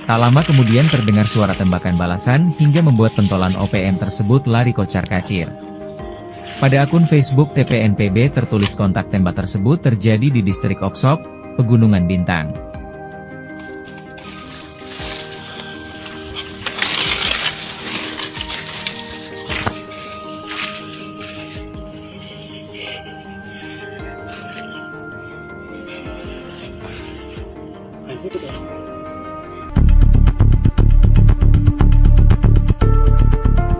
Tak lama kemudian terdengar suara tembakan balasan hingga membuat pentolan OPM tersebut lari kocar-kacir. Pada akun Facebook TPNPB tertulis kontak tembak tersebut terjadi di distrik Oksop, Pegunungan Bintang.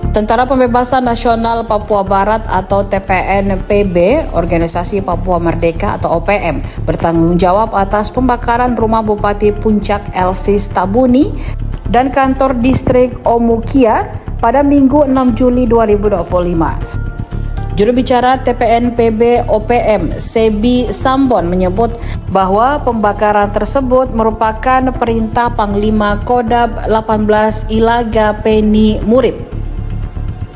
Tentara Pembebasan Nasional Papua Barat atau TPNPB, Organisasi Papua Merdeka atau OPM, bertanggung jawab atas pembakaran rumah Bupati Puncak Elvis Tabuni dan kantor distrik Omukia pada Minggu 6 Juli 2025. Juru bicara TPNPB OPM, Sebi Sambon, menyebut bahwa pembakaran tersebut merupakan perintah Panglima Kodam 18 Ilaga Penny Murib.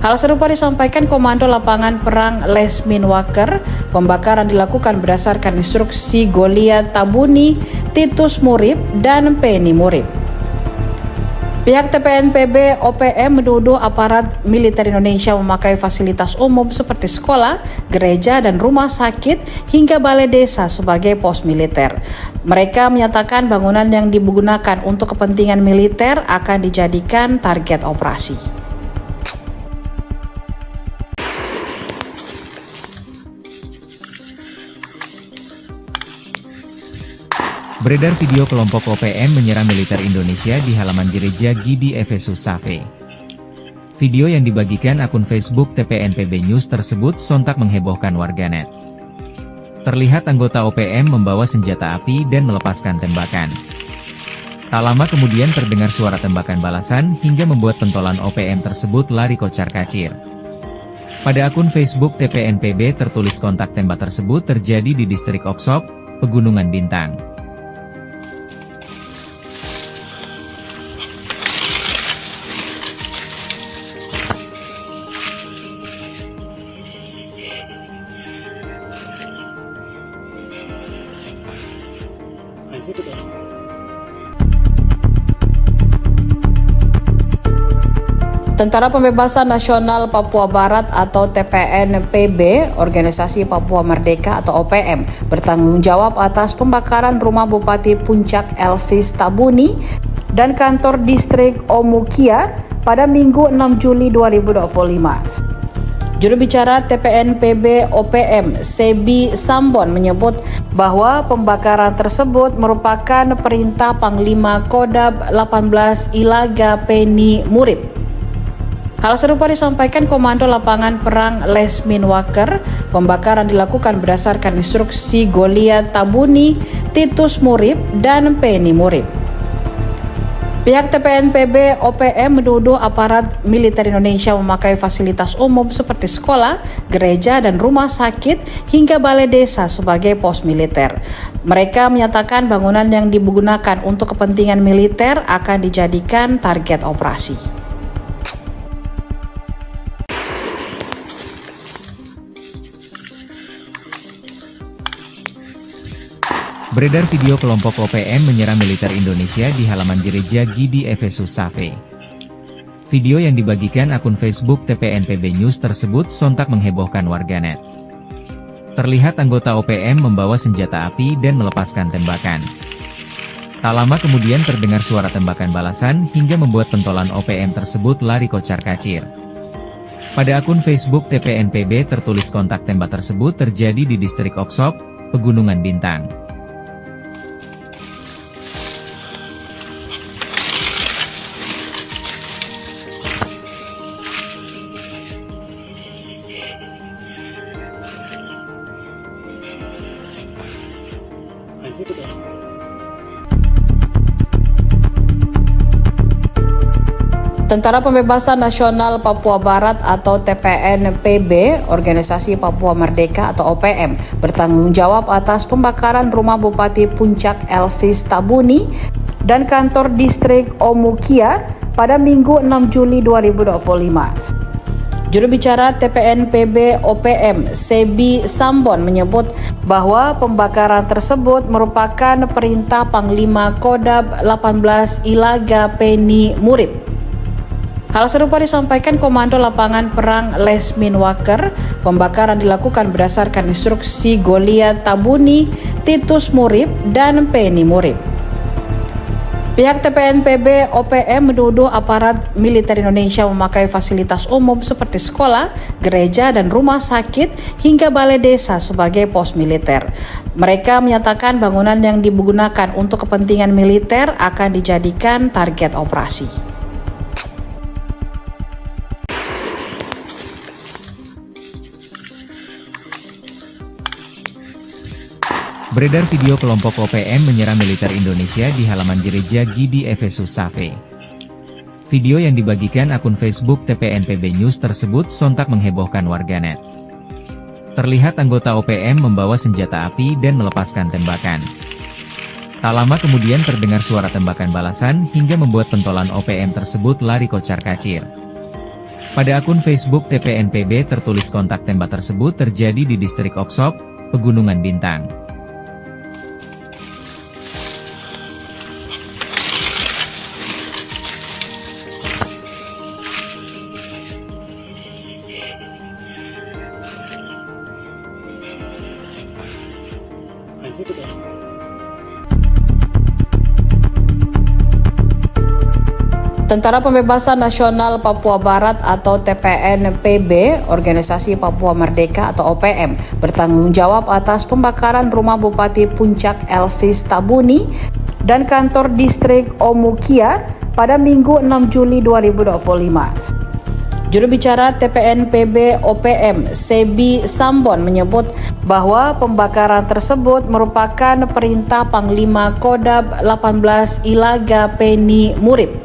Hal serupa disampaikan Komando Lapangan Perang Lesmin Waker. Pembakaran dilakukan berdasarkan instruksi Goliat Tabuni, Titus Murib, dan Penny Murib. Pihak TPNPB OPM menuduh aparat militer Indonesia memakai fasilitas umum seperti sekolah, gereja, dan rumah sakit hingga balai desa sebagai pos militer. Mereka menyatakan bangunan yang digunakan untuk kepentingan militer akan dijadikan target operasi. Beredar video kelompok OPM menyerang militer Indonesia di halaman gereja GIDI Efesus Safe. Video yang dibagikan akun Facebook TPNPB News tersebut sontak menghebohkan warganet. Terlihat anggota OPM membawa senjata api dan melepaskan tembakan. Tak lama kemudian terdengar suara tembakan balasan hingga membuat pentolan OPM tersebut lari kocar-kacir. Pada akun Facebook TPNPB tertulis kontak tembak tersebut terjadi di distrik Oksop, Pegunungan Bintang. Tentara Pembebasan Nasional Papua Barat atau TPNPB, Organisasi Papua Merdeka atau OPM, bertanggung jawab atas pembakaran rumah Bupati Puncak Elvis Tabuni dan kantor distrik Omukia pada Minggu 6 Juli 2025. Juru bicara TPNPB OPM, Sebi Sambon, menyebut bahwa pembakaran tersebut merupakan perintah Panglima Kodam 18 Ilaga Penny Murib. Hal serupa disampaikan Komando Lapangan Perang Lesmin Waker. Pembakaran dilakukan berdasarkan instruksi Goliat Tabuni, Titus Murib, dan Penny Murib. Pihak TPNPB OPM menuduh aparat militer Indonesia memakai fasilitas umum seperti sekolah, gereja, dan rumah sakit hingga balai desa sebagai pos militer. Mereka menyatakan bangunan yang digunakan untuk kepentingan militer akan dijadikan target operasi. Beredar video kelompok OPM menyerang militer Indonesia di halaman gereja Gidi Efesus Safe. Video yang dibagikan akun Facebook TPNPB News tersebut sontak menghebohkan warganet. Terlihat anggota OPM membawa senjata api dan melepaskan tembakan. Tak lama kemudian terdengar suara tembakan balasan hingga membuat pentolan OPM tersebut lari kocar-kacir. Pada akun Facebook TPNPB tertulis kontak tembak tersebut terjadi di distrik Oksok, Pegunungan Bintang. Tentara Pembebasan Nasional Papua Barat atau TPNPB, Organisasi Papua Merdeka atau OPM, bertanggung jawab atas pembakaran rumah Bupati Puncak Elvis Tabuni dan kantor distrik Omukia pada Minggu 6 Juli 2025. Juru bicara TPNPB OPM, Sebi Sambon, menyebut bahwa pembakaran tersebut merupakan perintah Panglima Kodam 18 Ilaga Penny Murib. Hal serupa disampaikan Komando Lapangan Perang Lesmin Waker. Pembakaran dilakukan berdasarkan instruksi Goliat Tabuni, Titus Murib, dan Penny Murib. Pihak TPNPB OPM menuduh aparat militer Indonesia memakai fasilitas umum seperti sekolah, gereja, dan rumah sakit hingga balai desa sebagai pos militer. Mereka menyatakan bangunan yang digunakan untuk kepentingan militer akan dijadikan target operasi. Beredar video kelompok OPM menyerang militer Indonesia di halaman gereja Gidi Efesus Safe. Video yang dibagikan akun Facebook TPNPB News tersebut sontak menghebohkan warganet. Terlihat anggota OPM membawa senjata api dan melepaskan tembakan. Tak lama kemudian terdengar suara tembakan balasan hingga membuat pentolan OPM tersebut lari kocar-kacir. Pada akun Facebook TPNPB tertulis kontak tembak tersebut terjadi di distrik Oksok, Pegunungan Bintang. Tentara Pembebasan Nasional Papua Barat atau TPNPB, Organisasi Papua Merdeka atau OPM, bertanggung jawab atas pembakaran rumah Bupati Puncak Elvis Tabuni dan kantor distrik Omukia pada Minggu 6 Juli 2025. Juru bicara TPNPB OPM, Sebi Sambon, menyebut bahwa pembakaran tersebut merupakan perintah Panglima Kodam 18 Ilaga Penny Murib.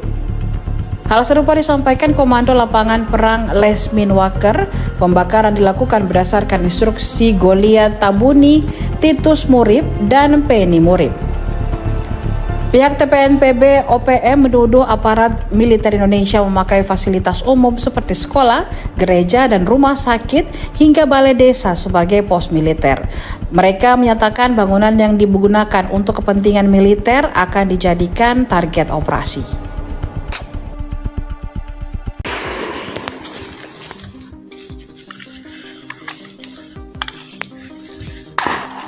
Hal serupa disampaikan Komando Lapangan Perang Lesmin Waker. Pembakaran dilakukan berdasarkan instruksi Goliat Tabuni, Titus Murib, dan Penny Murib. Pihak TPNPB OPM menuduh aparat militer Indonesia memakai fasilitas umum seperti sekolah, gereja, dan rumah sakit hingga balai desa sebagai pos militer. Mereka menyatakan bangunan yang digunakan untuk kepentingan militer akan dijadikan target operasi.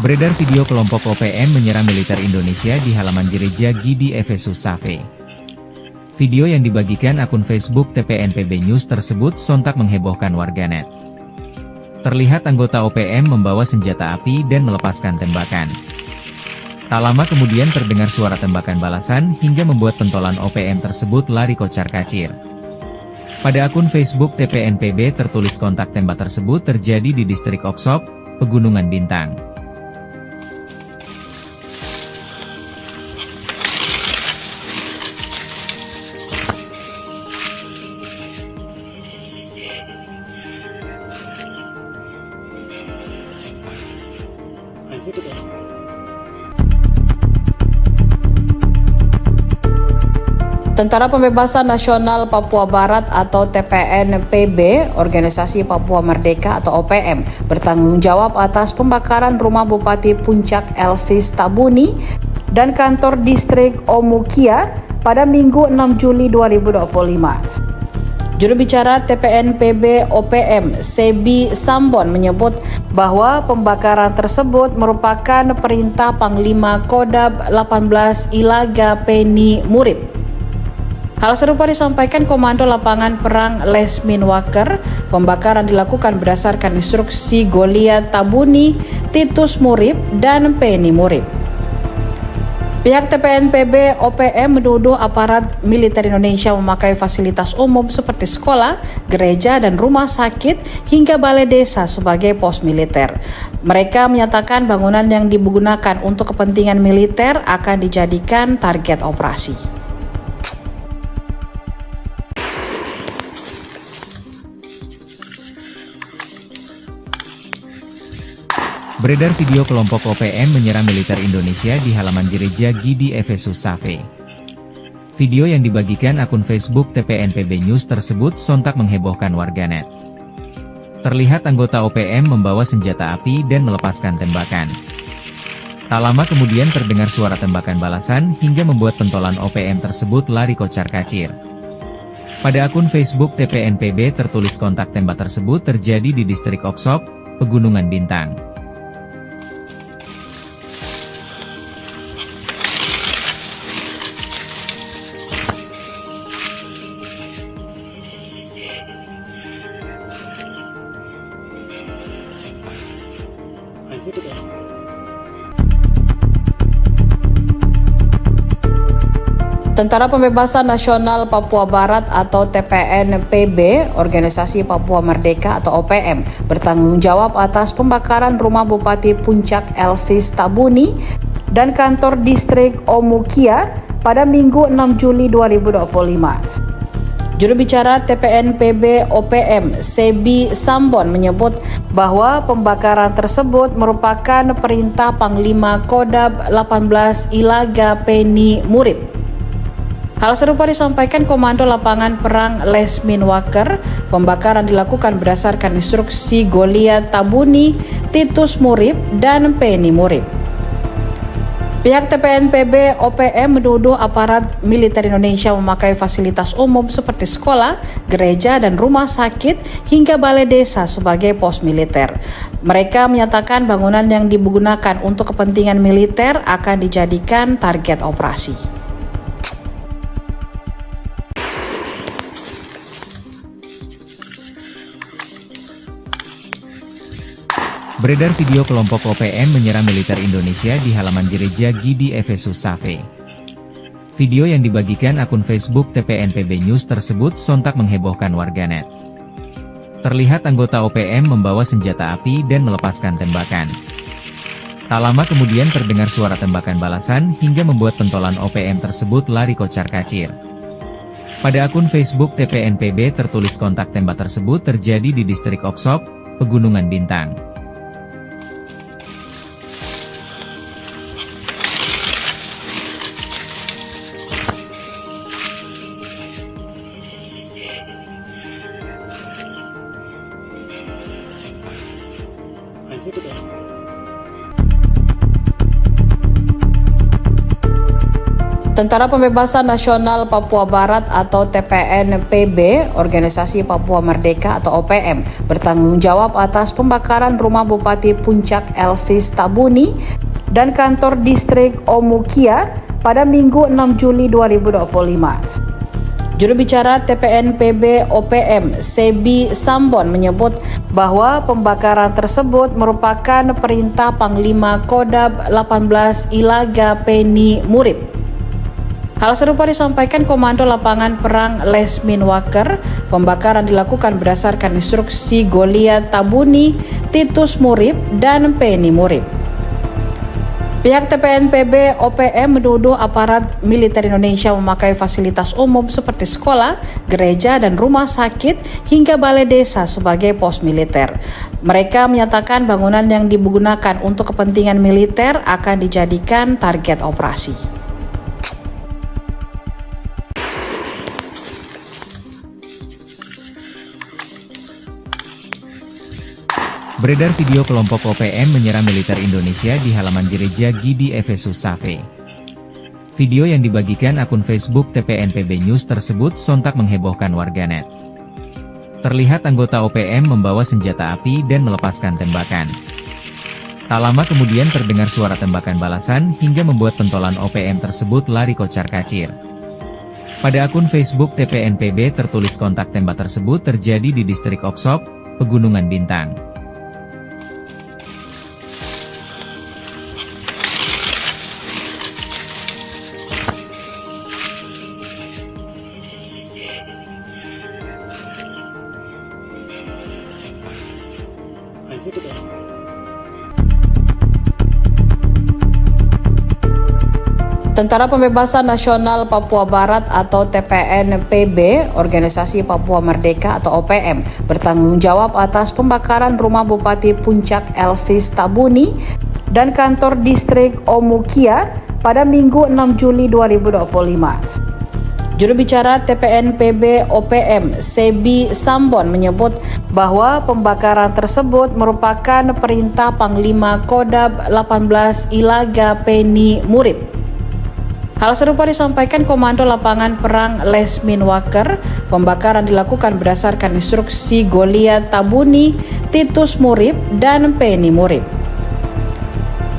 Beredar video kelompok OPM menyerang militer Indonesia di halaman gereja Gidi Efesus Safe. Video yang dibagikan akun Facebook TPNPB News tersebut sontak menghebohkan warganet. Terlihat anggota OPM membawa senjata api dan melepaskan tembakan. Tak lama kemudian terdengar suara tembakan balasan hingga membuat pentolan OPM tersebut lari kocar-kacir. Pada akun Facebook TPNPB tertulis kontak tembak tersebut terjadi di distrik Oksok, Pegunungan Bintang. Tentara Pembebasan Nasional Papua Barat atau TPNPB, Organisasi Papua Merdeka atau OPM, bertanggung jawab atas pembakaran rumah Bupati Puncak Elvis Tabuni dan kantor distrik Omukia pada Minggu 6 Juli 2025. Juru bicara TPNPB OPM, Sebi Sambon, menyebut bahwa pembakaran tersebut merupakan perintah Panglima Kodam 18 Ilaga Penny Murib. Hal serupa disampaikan Komando Lapangan Perang Lesmin Waker. Pembakaran dilakukan berdasarkan instruksi Goliat Tabuni, Titus Murib, dan Penny Murib. Pihak TPNPB OPM menuduh aparat militer Indonesia memakai fasilitas umum seperti sekolah, gereja, dan rumah sakit hingga balai desa sebagai pos militer. Mereka menyatakan bangunan yang digunakan untuk kepentingan militer akan dijadikan target operasi. Beredar video kelompok OPM menyerang militer Indonesia di halaman gereja GIDI Efesus Safe. Video yang dibagikan akun Facebook TPNPB News tersebut sontak menghebohkan warganet. Terlihat anggota OPM membawa senjata api dan melepaskan tembakan. Tak lama kemudian terdengar suara tembakan balasan hingga membuat pentolan OPM tersebut lari kocar-kacir. Pada akun Facebook TPNPB tertulis kontak tembak tersebut terjadi di distrik Oksok, Pegunungan Bintang. Tentara Pembebasan Nasional Papua Barat atau TPNPB, Organisasi Papua Merdeka atau OPM, bertanggung jawab atas pembakaran rumah Bupati Puncak Elvis Tabuni dan kantor distrik Omukia pada Minggu 6 Juli 2025. Juru bicara TPNPB OPM, Sebi Sambon, menyebut bahwa pembakaran tersebut merupakan perintah Panglima Kodam 18 Ilaga Penny Murib. Hal serupa disampaikan Komando Lapangan Perang Lesmin Waker. Pembakaran dilakukan berdasarkan instruksi Goliat Tabuni, Titus Murib, dan Penny Murib. Pihak TPNPB OPM menuduh aparat militer Indonesia memakai fasilitas umum seperti sekolah, gereja, dan rumah sakit hingga balai desa sebagai pos militer. Mereka menyatakan bangunan yang digunakan untuk kepentingan militer akan dijadikan target operasi. Beredar video kelompok OPM menyerang militer Indonesia di halaman gereja GIDI Efesus Safe. Video yang dibagikan akun Facebook TPNPB News tersebut sontak menghebohkan warganet. Terlihat anggota OPM membawa senjata api dan melepaskan tembakan. Tak lama kemudian terdengar suara tembakan balasan hingga membuat pentolan OPM tersebut lari kocar-kacir. Pada akun Facebook TPNPB tertulis kontak tembak tersebut terjadi di distrik Oksok, Pegunungan Bintang. Tentara Pembebasan Nasional Papua Barat atau TPNPB, Organisasi Papua Merdeka atau OPM, bertanggung jawab atas pembakaran rumah Bupati Puncak Elvis Tabuni dan kantor distrik Omukia pada Minggu 6 Juli 2025. Juru bicara TPNPB OPM, Sebi Sambon, menyebut bahwa pembakaran tersebut merupakan perintah Panglima Kodam 18 Ilaga Penny Murib. Hal serupa disampaikan Komando Lapangan Perang Lesmin Waker. Pembakaran dilakukan berdasarkan instruksi Goliat Tabuni, Titus Murib, dan Penny Murib. Pihak TPNPB OPM menuduh aparat militer Indonesia memakai fasilitas umum seperti sekolah, gereja, dan rumah sakit hingga balai desa sebagai pos militer. Mereka menyatakan bangunan yang digunakan untuk kepentingan militer akan dijadikan target operasi. Beredar video kelompok OPM menyerang militer Indonesia di halaman gereja Gidi Efesus Safe. Video yang dibagikan akun Facebook TPNPB News tersebut sontak menghebohkan warganet. Terlihat anggota OPM membawa senjata api dan melepaskan tembakan. Tak lama kemudian terdengar suara tembakan balasan hingga membuat pentolan OPM tersebut lari kocar-kacir. Pada akun Facebook TPNPB tertulis kontak tembak tersebut terjadi di distrik Oksop, Pegunungan Bintang. Tentara Pembebasan Nasional Papua Barat atau TPNPB, Organisasi Papua Merdeka atau OPM, bertanggung jawab atas pembakaran rumah Bupati Puncak Elvis Tabuni dan kantor distrik Omukia pada Minggu 6 Juli 2025. Juru bicara TPNPB OPM, Sebi Sambon, menyebut bahwa pembakaran tersebut merupakan perintah Panglima Kodab 18 Ilaga Penny Murib. Hal serupa disampaikan Komando Lapangan Perang Lesmin Waker. Pembakaran dilakukan berdasarkan instruksi Goliat Tabuni, Titus Murib, dan Penny Murib.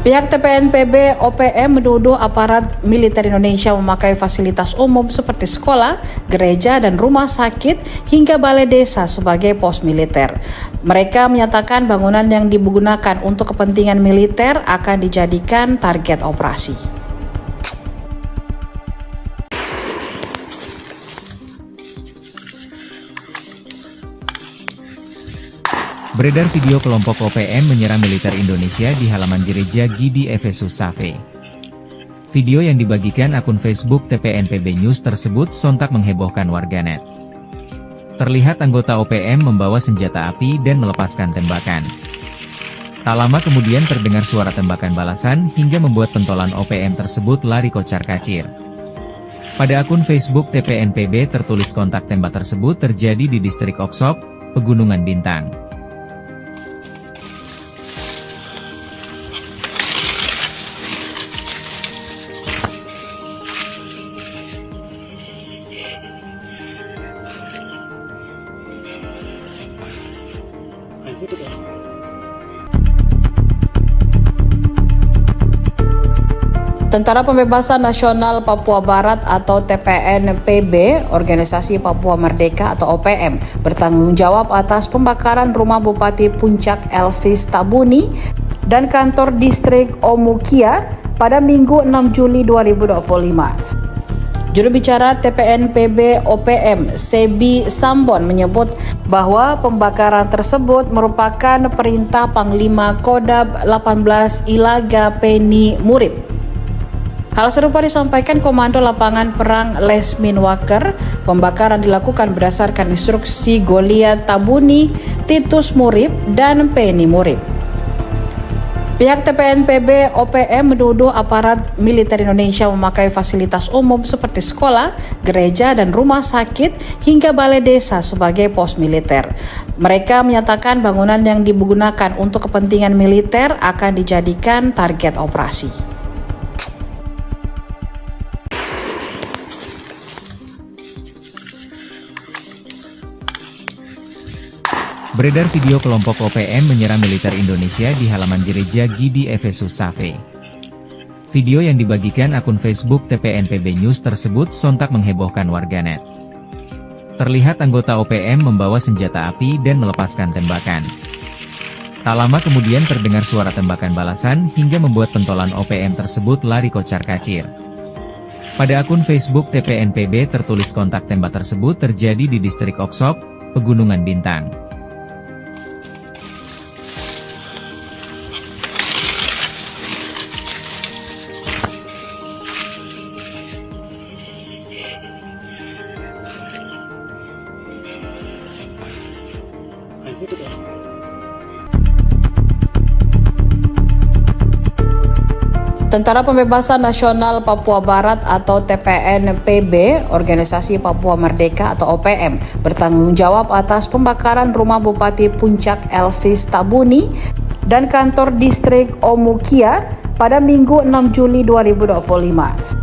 Pihak TPNPB OPM menuduh aparat militer Indonesia memakai fasilitas umum seperti sekolah, gereja, dan rumah sakit hingga balai desa sebagai pos militer. Mereka menyatakan bangunan yang digunakan untuk kepentingan militer akan dijadikan target operasi. Beredar video kelompok OPM menyerang militer Indonesia di halaman gereja Gidi Efesus Safe. Video yang dibagikan akun Facebook TPNPB News tersebut sontak menghebohkan warganet. Terlihat anggota OPM membawa senjata api dan melepaskan tembakan. Tak lama kemudian terdengar suara tembakan balasan hingga membuat pentolan OPM tersebut lari kocar-kacir. Pada akun Facebook TPNPB tertulis kontak tembak tersebut terjadi di distrik Oksop, Pegunungan Bintang. Tentara Pembebasan Nasional Papua Barat atau TPNPB, Organisasi Papua Merdeka atau OPM, bertanggung jawab atas pembakaran rumah Bupati Puncak Elvis Tabuni dan kantor distrik Omukia pada Minggu 6 Juli 2025. Juru bicara TPNPB OPM, Sebi Sambon, menyebut bahwa pembakaran tersebut merupakan perintah Panglima Kodab 18 Ilaga Penny Murib. Hal serupa disampaikan Komando Lapangan Perang Lesmin Waker. Pembakaran dilakukan berdasarkan instruksi Goliat Tabuni, Titus Murib, dan Penny Murib. Pihak TPNPB OPM menuduh aparat militer Indonesia memakai fasilitas umum seperti sekolah, gereja, dan rumah sakit hingga balai desa sebagai pos militer. Mereka menyatakan bangunan yang digunakan untuk kepentingan militer akan dijadikan target operasi. Beredar video kelompok OPM menyerang militer Indonesia di halaman gereja Gidi Efesus Safe. Video yang dibagikan akun Facebook TPNPB News tersebut sontak menghebohkan warganet. Terlihat anggota OPM membawa senjata api dan melepaskan tembakan. Tak lama kemudian terdengar suara tembakan balasan hingga membuat pentolan OPM tersebut lari kocar-kacir. Pada akun Facebook TPNPB tertulis kontak tembak tersebut terjadi di distrik Oksop, Pegunungan Bintang. Tentara Pembebasan Nasional Papua Barat atau TPNPB, Organisasi Papua Merdeka atau OPM, bertanggung jawab atas pembakaran rumah Bupati Puncak Elvis Tabuni dan kantor distrik Omukia pada Minggu 6 Juli 2025.